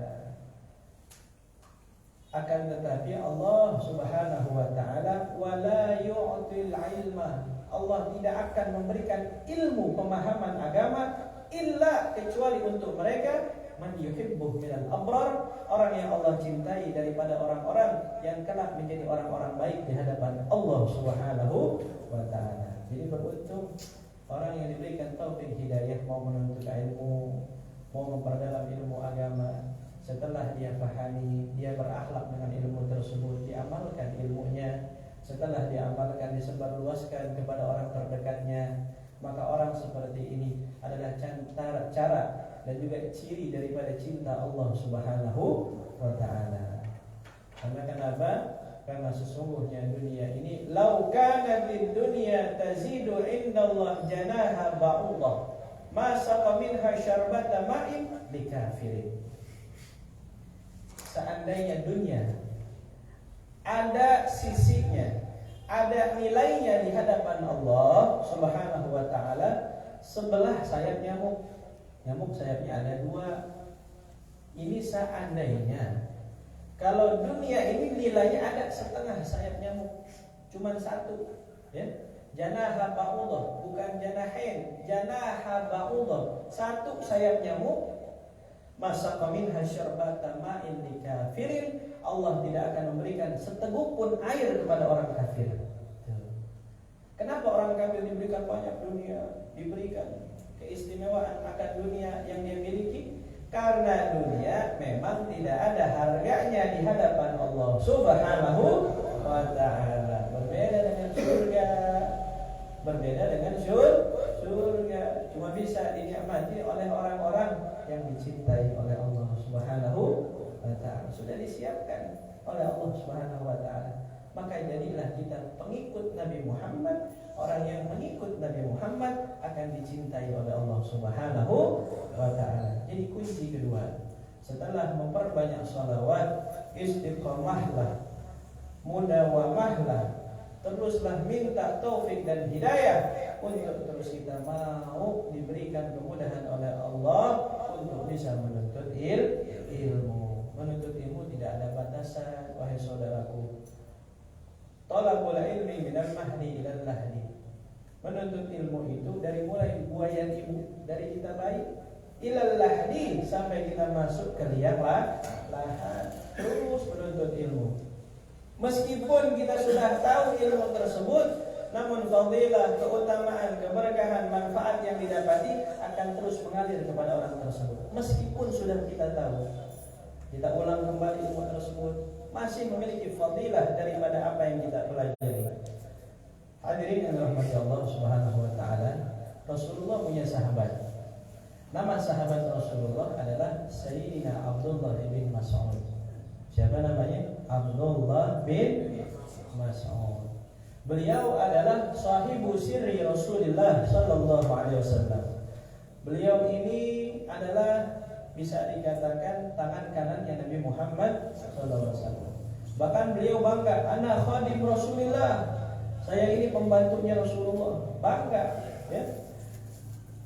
Akan tetapi Allah Subhanahu wa ta'ala wala yu'til ilma, Allah tidak akan memberikan ilmu pemahaman agama illa kecuali untuk mereka man yuhibbu minal abrar, orang yang Allah cintai daripada orang-orang yang kelak menjadi orang-orang baik di hadapan Allah Subhanahu wa ta'ala. Jadi beruntung orang yang diberikan taufik hidayah, mau menuntut ilmu, mau memperdalam ilmu agama. Setelah dia pahami, dia berakhlak dengan ilmu tersebut, diamalkan ilmunya. Setelah diamalkan, disebarluaskan kepada orang terdekatnya. Maka orang seperti ini adalah cara dan juga ciri daripada cinta Allah Subhanahu wa ta'ala. Karena kenapa? Karena sesungguhnya dunia ini, lau kana bid dunya tazidu indallah janaha ba'udah ma saqa minha syarbata ma'in likafirin. Seandainya dunia ada sisinya, ada nilainya di hadapan Allah Subhanahu wa ta'ala, sebelah sayap nyamuk. Nyamuk sayapnya ada 2. Ini seandainya kalau dunia ini nilainya ada setengah sayap nyamuk, cuman 1, ya. Janaha ba'udah, bukan janahin, janaha ba'udah, 1 sayap nyamuk. Masa minha syarbata ma'in likafirin, Allah tidak akan memberikan seteguk pun air kepada orang kafir. Kenapa orang kafir diberikan banyak dunia, diberikan keistimewaan akan dunia yang dia miliki? Karena dunia memang tidak ada harganya di hadapan Allah Subhanahu wa ta'ala. Berbeda dengan surga. Cuma bisa dinikmati oleh orang-orang yang dicintai oleh Allah Subhanahu wa ta'ala. Sudah disiapkan oleh Allah Subhanahu wa taala. Maka jadilah kita pengikut Nabi Muhammad. Orang yang mengikut Nabi Muhammad akan dicintai oleh Allah Subhanahu wa taala. Jadi kunci kedua, setelah memperbanyak shalawat, istiqamahlah, mudawamahlah, teruslah minta taufik dan hidayah untuk terus kita mau diberikan kemudahan oleh Allah untuk bisa menuntut ilmu. Menuntut ilmu tidak ada batasan, wahai saudaraku. Talabul ilmi minal mahdi ilal lahdi. Menuntut ilmu itu dari mulai buayan ibu, dari kita bayi, ilal lahdi, sampai kita masuk ke liang lahat. Terus menuntut ilmu. Meskipun kita sudah tahu ilmu tersebut, namun fadilah, keutamaan, keberkahan, manfaat yang didapati akan terus mengalir kepada orang tersebut. Meskipun sudah kita tahu, kita ulang kembali ilmu tersebut, masih memiliki fadilah daripada apa yang kita pelajari. Hadirin yang dirahmati Allah Subhanahu wa taala, Rasulullah punya sahabat. Nama sahabat Rasulullah adalah Sayyidina Abdullah bin Mas'ud. Siapa namanya? Abdullah bin Mas'ud. Beliau adalah sahibu sirri Rasulullah sallallahu alaihi wasallam. Beliau ini adalah bisa dikatakan tangan kanannya Nabi Muhammad sallallahu alaihi wasallam. Bahkan beliau bangga, ana khadim Rasulillah. Saya ini pembantunya Rasulullah. Bangga, ya.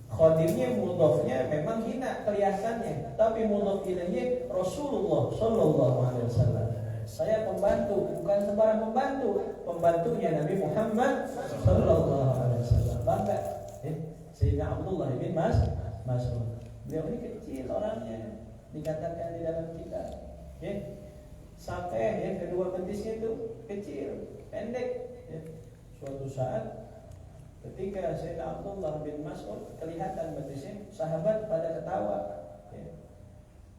Khadimnya mudhofnya memang hina kelihatannya, tapi mudhof ilaihi Rasulullah sallallahu alaihi wasallam. Saya pembantu, bukan sembarang pembantu, pembantunya Nabi Muhammad sallallahu alaihi wasallam. Bangga, ya. Sayyidina Abdullah bin Mas'ud. Beliau ini kecil orangnya, dikatakan di dalam kitab, ya. Sampai ya kedua betisnya itu kecil, pendek, ya. Suatu saat ketika Sayyidina Abdullah bin Mas'ud kelihatan betisnya, sahabat pada ketawa, ya.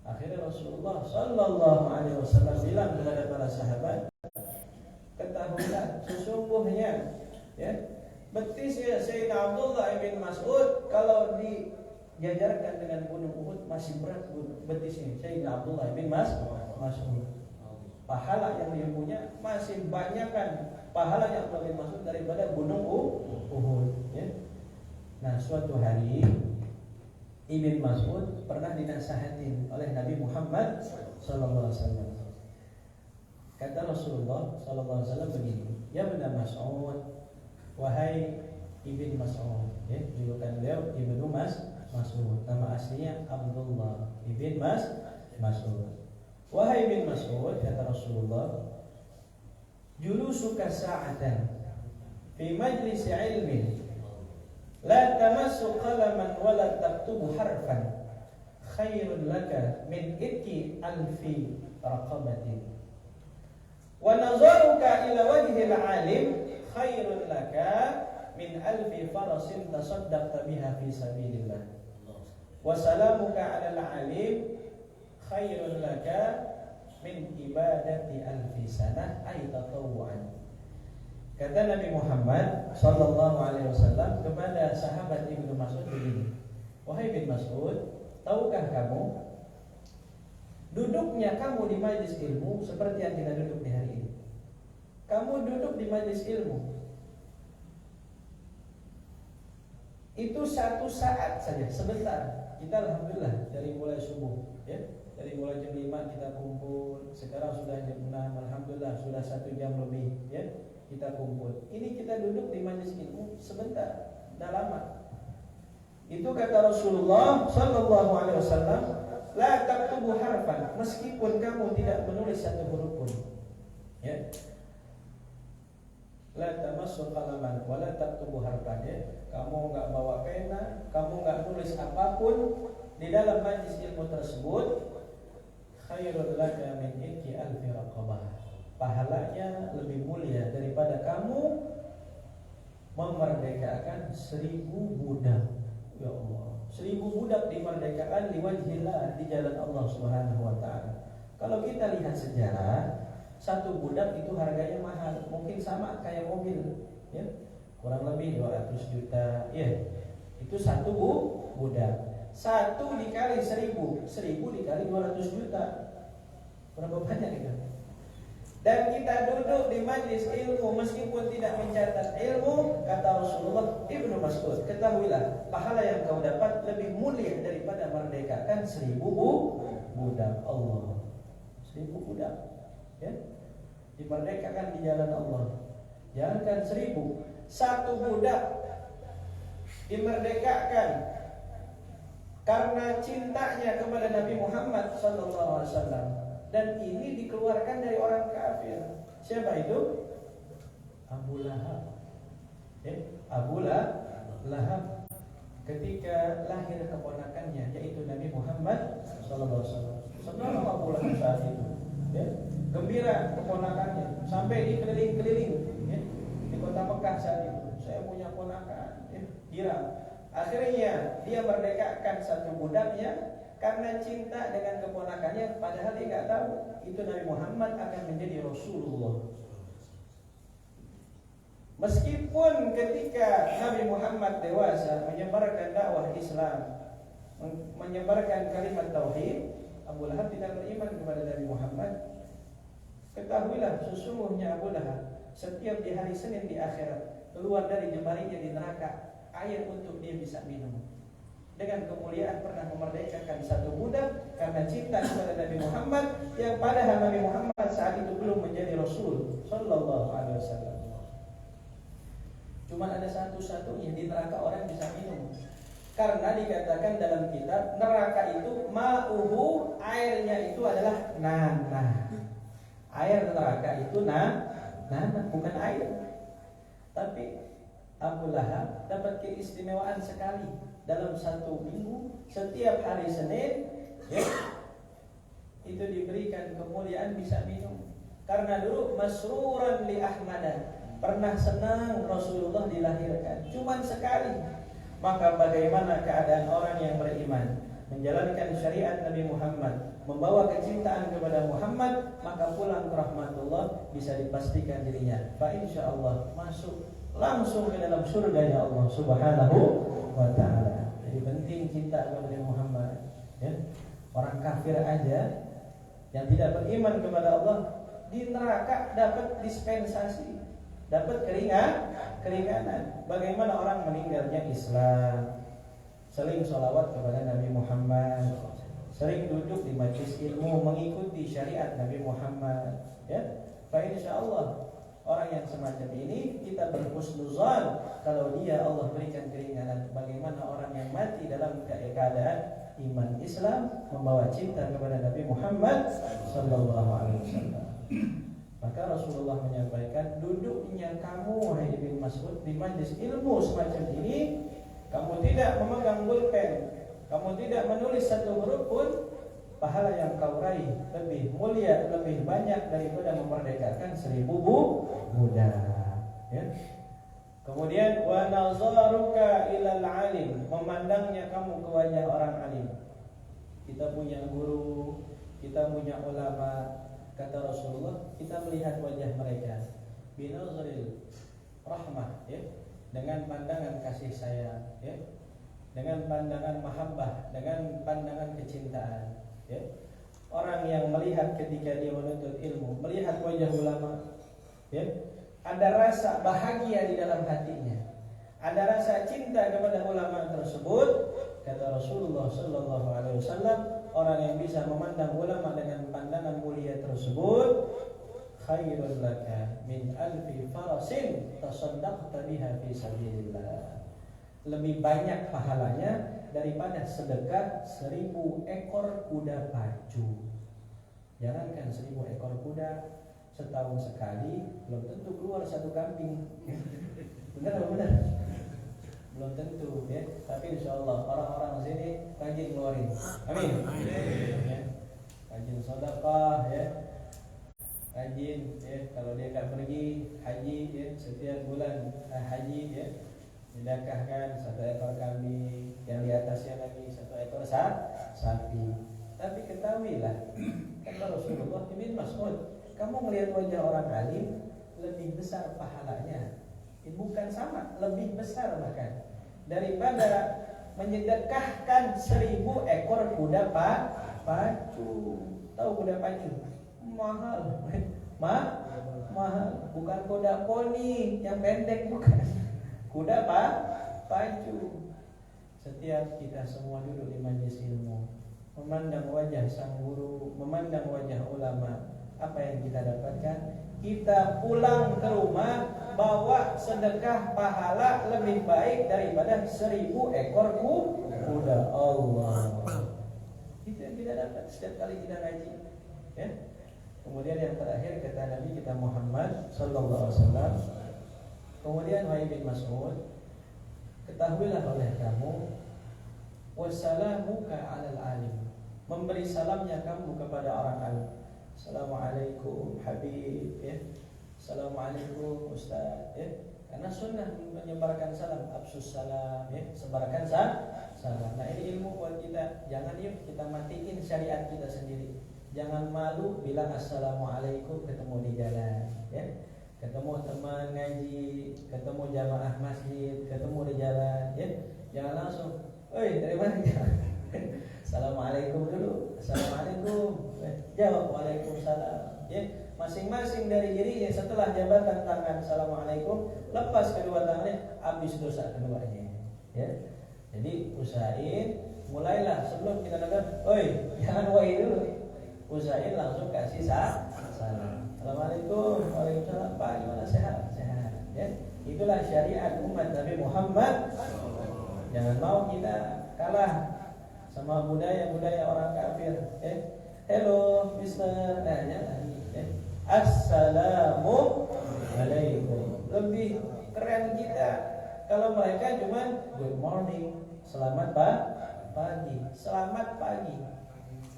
Akhirnya Rasulullah sallallahu alaihi wasallam bilang kepada para sahabat, ketahuilah sesungguhnya, ya, betisnya Sayyidina Abdullah bin Mas'ud kalau dijajarkan dengan gunung Uhud masih berat betisnya Sayyidina Abdullah bin Mas'ud. Pahala yang dia punya masih banyakkan pahalanya Abdullah bin Mas'ud daripada gunung Uhud, ya. Nah, suatu hari Ibn Mas'ud pernah dinasihatin oleh Nabi Muhammad sallallahu alaihi wasallam. Kata Rasulullah sallallahu alaihi wasallam begini, "Ya Ibn Mas'ud, wahai Ibn Mas'ud." Ya, julukan beliau Ibnu Mas'ud. Nama aslinya Abdullah Ibn Mas'ud. Wahai Ibn Mas'ud, kata Rasulullah, "Julusuka sa'atan fi majlis ilmin la tamassu qalaman wa la taktubu harfan khairun laka min itki alfi raqabatin wa nazaruka ila wajhil alim khairun laka min alfi farasin tasaddaqta biha fi sabilillah wa salamuka ala al-alim khairun laka min ibadati alfi sanah ay tatawwu'an." Kata Nabi Muhammad sallallahu alaihi wasallam kepada sahabat Ibnu Mas'ud begini, "Wahai Ibnu Mas'ud, tahukah kamu duduknya kamu di majelis ilmu seperti yang kita duduk di hari ini? Kamu duduk di majelis ilmu itu satu saat saja, sebentar. Kita alhamdulillah dari mulai subuh, ya, dari mulai jam 5 kita kumpul, sekarang sudah jam 6, alhamdulillah sudah 1 jam lebih, ya, kita kumpul. Ini kita duduk di majelis ilmu sebentar, dah lama. Itu kata Rasulullah sallallahu alaihi wasallam, la taktubu harfan, meskipun kamu tidak menulis satu huruf pun, ya. La tamassul qalaman wa la taktubu harfan, ya. Kamu enggak bawa pena, kamu enggak nulis apapun di dalam majlis ilmu tersebut, khairul laka min itki alfi raqabah. Pahalanya lebih mulia daripada kamu memerdekakan 1000 budak. Ya Allah, 1000 budak dimerdekakan liwajhillah, di jalan Allah Subhanahu wa taala. Kalau kita lihat sejarah, satu budak itu harganya mahal, mungkin sama kayak mobil, ya. Kurang lebih 200 juta, ya. Itu satu budak. 1 dikali 1000, 1000 dikali 200 juta. Berapa banyak itu? Dan kita duduk di majlis ilmu meskipun tidak mencatat ilmu, kata Rasulullah Ibnu Mas'ud, ketahuilah pahala yang kau dapat lebih mulia daripada merdekakan 1000 budak Allah. 1000 budak, ya, dimerdekakan di jalan Allah. Jangankan 1000, 1 budak dimerdekakan karena cintanya kepada Nabi Muhammad SAW. Dan ini dikeluarkan dari orang kafir. Siapa itu? Abu Lahab. Abu Lahab. Ketika lahir keponakannya, yaitu Nabi Muhammad SAW. Senang Abu Lahab saat itu, ya, gembira keponakannya, sampai dikeliling-keliling, ya, di kota Mekah saat itu. Saya punya ponakan, ya, girang. Akhirnya dia merdekakan 1 budaknya karena cinta dengan keponakannya, padahal dia nggak tahu itu Nabi Muhammad akan menjadi Rasulullah. Meskipun ketika Nabi Muhammad dewasa menyebarkan dakwah Islam, menyebarkan kalimat tauhid, Abu Lahab tidak beriman kepada Nabi Muhammad. Ketahuilah sesungguhnya Abu Lahab setiap di hari Senin di akhirat keluar dari jemarinya di neraka air untuk dia bisa minum. Dengan kemuliaan pernah memerdekakan 1 budak karena cinta kepada Nabi Muhammad, yang padahal Nabi Muhammad saat itu belum menjadi Rasul Sallallahu Alaihi Wasallam. Cuma ada satu-satunya di neraka orang bisa minum. Karena dikatakan dalam kitab neraka itu ma'uhu, airnya itu adalah nanah. Air neraka itu nanah, bukan air. Tapi Abu Lahab dapat keistimewaan sekali. Dalam 1 minggu, setiap hari Senin, ya, itu diberikan kemuliaan bisa minum. Karena dulu masruran li Ahmada, pernah senang Rasulullah dilahirkan, cuman sekali. Maka bagaimana keadaan orang yang beriman, menjalankan syariat Nabi Muhammad, membawa kecintaan kepada Muhammad, maka pulang ke rahmatullah bisa dipastikan dirinya, fa insyaallah masuk langsung ke dalam surganya Allah Subhanahu wa ta'ala. Jadi penting cinta kepada Muhammad, ya. Orang kafir aja yang tidak beriman kepada Allah di neraka dapat dispensasi, dapat keringanan. Bagaimana orang meninggalnya Islam, sering sholawat kepada Nabi Muhammad, sering duduk di majlis ilmu mengikuti syariat Nabi Muhammad, ya. Fa insyaallah orang yang semacam ini kita berhusnuzan kalau dia Allah berikan keringanan. Bagaimana orang yang mati dalam keadaan iman Islam, membawa cinta kepada Nabi Muhammad Sallallahu Alaihi Wasallam. Maka Rasulullah menyampaikan, duduknya kamu wahai Ibnu Mas'ud di majlis ilmu semacam ini, kamu tidak memegang pulpen, kamu tidak menulis 1 huruf pun, pahala yang kau raih lebih mulia, lebih banyak daripada memerdekakan 1000 budak, ya. Kemudian wa nazaruka ilal alim, memandangnya kamu ke wajah orang alim. Kita punya guru, kita punya ulama, kata Rasulullah, kita melihat wajah mereka binazril rahmah, ya, dengan pandangan kasih sayang, ya, dengan pandangan mahabbah, dengan pandangan kecintaan, ya. Orang yang melihat ketika dia menuntut ilmu, melihat wajah ulama, ya, ada rasa bahagia di dalam hatinya, ada rasa cinta kepada ulama tersebut. Kata Rasulullah Sallallahu Alaihi Wasallam, orang yang bisa memandang ulama dengan pandangan mulia tersebut, khairul laka min alfi farasin tasaddaqta biha fi sabilillah, lebih banyak pahalanya daripada sedekah 1000 ekor kuda pacu. Jangankan 1000 ekor kuda, setahun sekali belum tentu keluar 1 kambing. Benar atau benar? Belum tentu, ya. Tapi insyaallah orang-orang sini rajin keluarin. Amin. Ya. Rajin sedekah, ya. Rajin, ya. Kalau dia tak pergi haji, ya, setiap bulan haji, ya, didakahkan 1 ekor kambing, yang di atasnya lagi 1 ekor sapi. Tapi ketahuilah, kata Rasulullah Ibnu Mas'ud, kamu melihat wajah orang alim lebih besar pahalanya, bukan sama, lebih besar bahkan daripada menyedekahkan 1000 ekor kuda pacu. Tahu kuda pacu? Mahal. mahal. Bukan kuda poni yang pendek, bukan. Kuda pacu. Setiap kita semua duduk di majelis ilmu, memandang wajah sang guru, memandang wajah ulama, apa yang kita dapatkan? Kita pulang ke rumah bawa sedekah pahala lebih baik daripada 1000 ekor kuda. Allah. Itu yang kita dapat setiap kali kita ngaji. Ya. Kemudian yang terakhir kata Nabi kita Muhammad sallallahu alaihi wasallam. Kemudian Wahai bin Mas'ud, ketahuilah oleh kamu, wassalamuka 'alal alim. Memberi salamnya kamu kepada orang alim. Assalamualaikum Habib, ya. Assalamualaikum Ustaz, ya. Karena sunnah menyebarkan salam, absus salam, ya. Sebarkan salam. Nah, ini ilmu buat kita. Jangan yuk kita matiin syariat kita sendiri. Jangan malu bilang assalamualaikum ketemu di jalan, ya. Ketemu teman ngaji, ketemu jamaah masjid, ketemu di jalan, ya. Jangan langsung, "Oi, dari mana?" Assalamualaikum dulu. Assalamualaikum. Jawab waalaikumsalam. Ya, masing-masing dari dirinya setelah jabatan tangan assalamualaikum, lepas kedua tangannya, habis dosa keduanya. Ya. Jadi usahain, mulailah sebelum kita dengar, "Oi, jangan woi dulu." Usahain langsung kasih salam. Assalamualaikum. Waalaikumsalam. Pak, gimana, sehat? Sehat. Ya. Itulah syariat umat Nabi Muhammad. Jangan mau kita kalah sama budaya-budaya orang kafir. Hello, Mister. Jangan. Assalamualaikum. Lebih keren kita. Kalau mereka cuma good morning, selamat pagi, selamat pagi.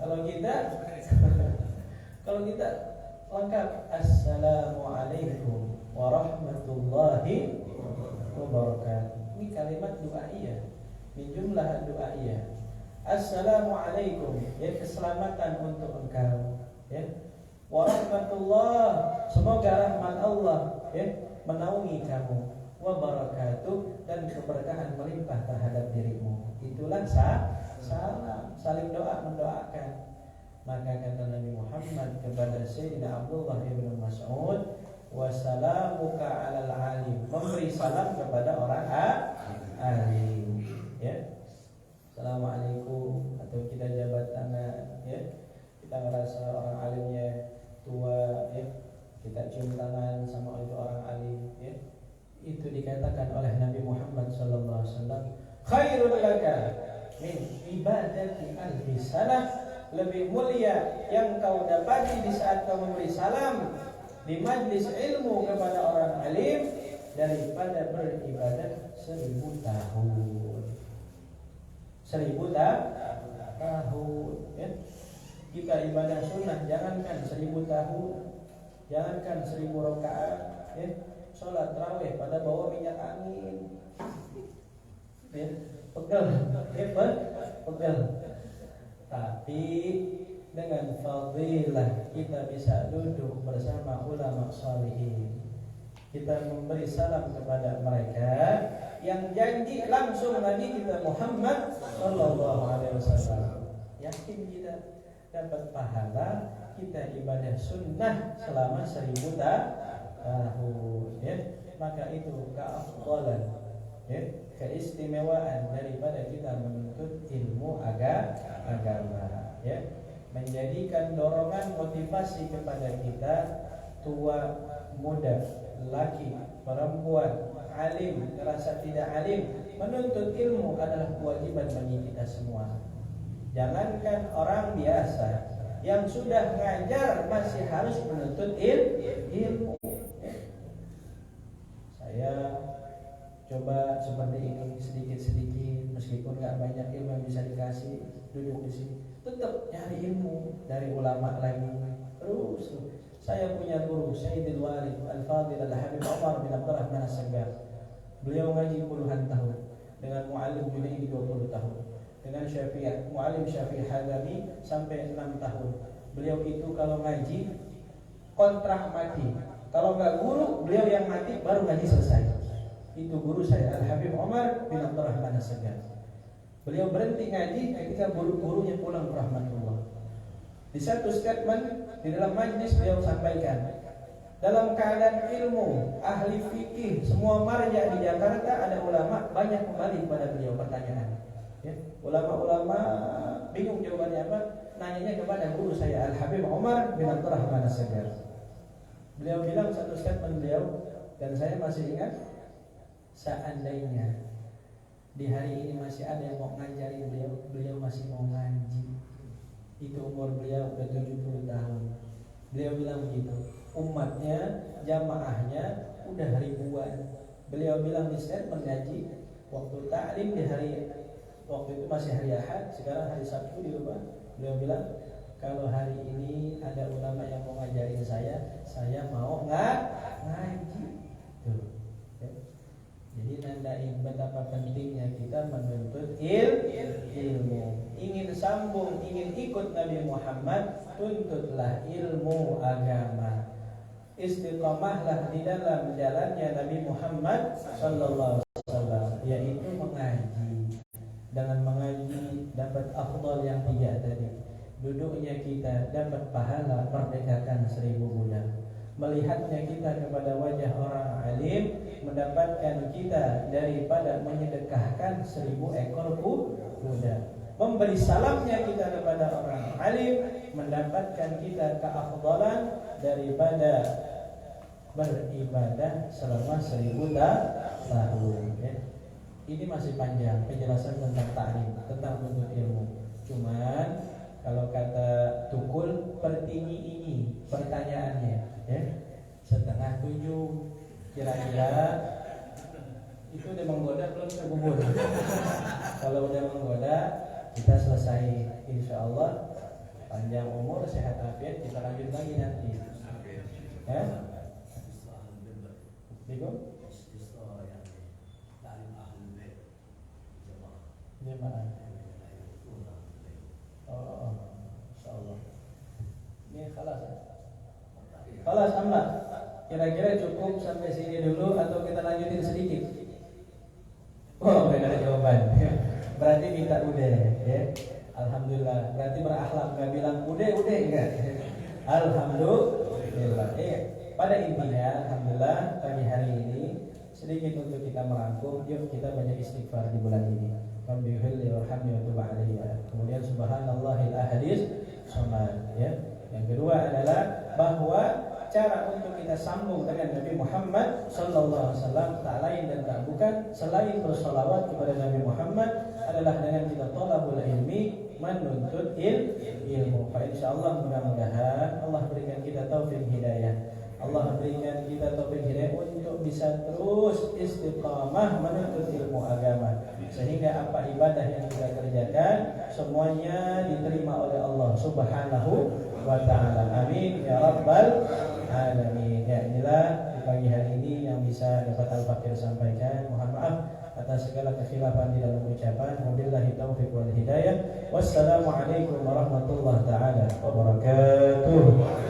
Kalau kita lengkap assalamualaikum warahmatullahi wabarakatuh. Ini kalimat doaiyah, min jumlah doaiyah. Assalamualaikum, ya, keselamatan untuk engkau, ya. Warahmatullah, semoga rahmat Allah, ya, menaungi kamu. Wabarakatuh, dan keberkahan melimpah terhadap dirimu. Itulah salam, saling doa mendoakan. Maka kata Nabi Muhammad kepada Sayyidina Abdullah ibn Mas'ud, wassalamuka 'alal alim. Memberi salam kepada orang alim, ya. Assalamualaikum, atau kita jabat tangan, ya. Kita merasa orang alimnya tua, ya. Kita cium tangan sama itu orang alim, ya. Itu dikatakan oleh Nabi Muhammad sallallahu alaihi wasallam, khairul laka min ibadati alfi sanah. Lebih mulia yang kau dapati di saat kau memberi salam di majlis ilmu kepada orang alim daripada beribadah 1000 tahun. 1000 tahun, ya. Kita ibadah sunnah jangankan 1000 tahun, jangankan 1000 rakaat, ya. Sholat tarawih pada bawa minyak angin, ya. Pegel, pegel. Tapi dengan fadilah kita bisa duduk bersama ulama shalihin. Kita memberi salam kepada mereka yang janji langsung Nabi kita Muhammad sallallahu alaihi wasallam. Yakin kita dapat pahala, kita ibadah sunnah selama 1000 tahun, ya. Maka itu keafdalan, ya, keistimewaan daripada kita menuntut ilmu agama, ya. Menjadikan dorongan motivasi kepada kita, tua, muda, laki, perempuan, alim, terasa tidak alim, menuntut ilmu adalah kewajiban bagi kita semua. Jangankan orang biasa yang sudah ngajar masih harus menuntut ilmu. Saya coba seperti ini sedikit-sedikit, meskipun nggak banyak ilmu yang bisa dikasih, duduk di sini tetap nyari ilmu dari ulama lagi. Terus saya punya guru Sayyidil Walid Al-Fadil Al-Habib Umar bin Abdurrahman As-Sagaf. Beliau ngaji puluhan tahun dengan Muallim Junaidi 20 tahun, dengan Muallim Syafi'i Hadami sampai 6 tahun. Beliau itu kalau ngaji kontrak mati. Kalau nggak guru, beliau yang mati baru ngaji selesai. Itu guru saya Al-Habib Umar bin Abdurrahman As-Sagaf. Beliau berhenti ngaji ketika gurunya pulang rahmatullah. Di satu statement di dalam majlis beliau sampaikan, dalam keadaan ilmu, ahli fikih, semua marja di Jakarta ada ulama banyak kembali kepada beliau pertanyaan. Ya, ulama-ulama bingung jawabannya apa? Nanyanya kepada guru saya Al Habib Umar bin Abdurrahman As-Sagar. Beliau bilang satu statement beliau dan saya masih ingat, seandainya di hari ini masih ada yang mau ngajarin beliau masih mau ngaji. Itu umur beliau udah 70 tahun. Beliau bilang begitu. Umatnya, jamaahnya udah ribuan. Beliau bilang di statement ngaji waktu ta'lim di hari, waktu itu masih hari Ahad, sekarang hari Sabtu dirubah. Beliau bilang, kalau hari ini ada ulama yang mau ngajarin saya mau ngaji. Tuh. Ya. Jadi nandain betapa pentingnya kita menuntut ilmu. Ingin sambung, ingin ikut Nabi Muhammad, tuntutlah ilmu agama. Istiqamahlah di dalam jalannya Nabi Muhammad sallallahu alaihi wasallam, yaitu mengaji. Dengan mengaji dapat afdal yang 3 tadi. Duduknya kita dapat pahala merdekakan 1000 bulan. Melihatnya kita kepada wajah orang alim mendapatkan kita daripada menyedekahkan 1000 ekor kuda. Memberi salamnya kita kepada orang alim mendapatkan kita keafdalan daripada beribadah selama 1000 tahun. Ya. Ini masih panjang penjelasan tentang ta'lim, tentang menuntut ilmu. Cuman kalau kata Tukul, pertinyi pertanyaannya, ya, 6:30 kira-kira itu udah menggoda belum terkubur. Kalau udah menggoda, kita selesai, insya Allah. Panjang umur, sehat afiat, kita lanjut lagi nanti. Ya? Bingung? Jemaah. Oh, insyaallah. Ini khalas amlah. Kira-kira cukup sampai sini dulu atau kita lanjutin sedikit? Oh, udah ada jawaban. Berarti kita udah, ya. Alhamdulillah. Berarti berakhlak, enggak bilang udah enggak. Alhamdulillah. Pada intinya alhamdulillah pagi hari ini sedikit untuk kita merangkum. Yuk kita banyak istighfar di bulan ini. Rabbighfirli warhamni wa tub alayya. Kemudian subhanallahil ahadits samad, ya. Yang kedua adalah bahwa cara untuk kita sambung dengan Nabi Muhammad sallallahu alaihi wasallam tak lain dan tak bukan selain bersolawat kepada Nabi Muhammad adalah dengan kita thalabul ilmi, menuntut ilmu. Fa insyaallah mudah-mudahan Allah berikan kita taufik hidayah. Allah berikan kita taufik hidayah untuk bisa terus istiqamah menuntut ilmu agama, sehingga apa ibadah yang kita kerjakan semuanya diterima oleh Allah Subhanahu wa ta'ala. Amin ya rabbal alamin. Ya, inilah di pagi hari ini yang bisa dapat Al-Fakir sampaikan. Mohon maaf atas segala kekhilafan di dalam ucapan. Wabillahi taufiq wal hidayah. Wassalamualaikum warahmatullahi taala wabarakatuh.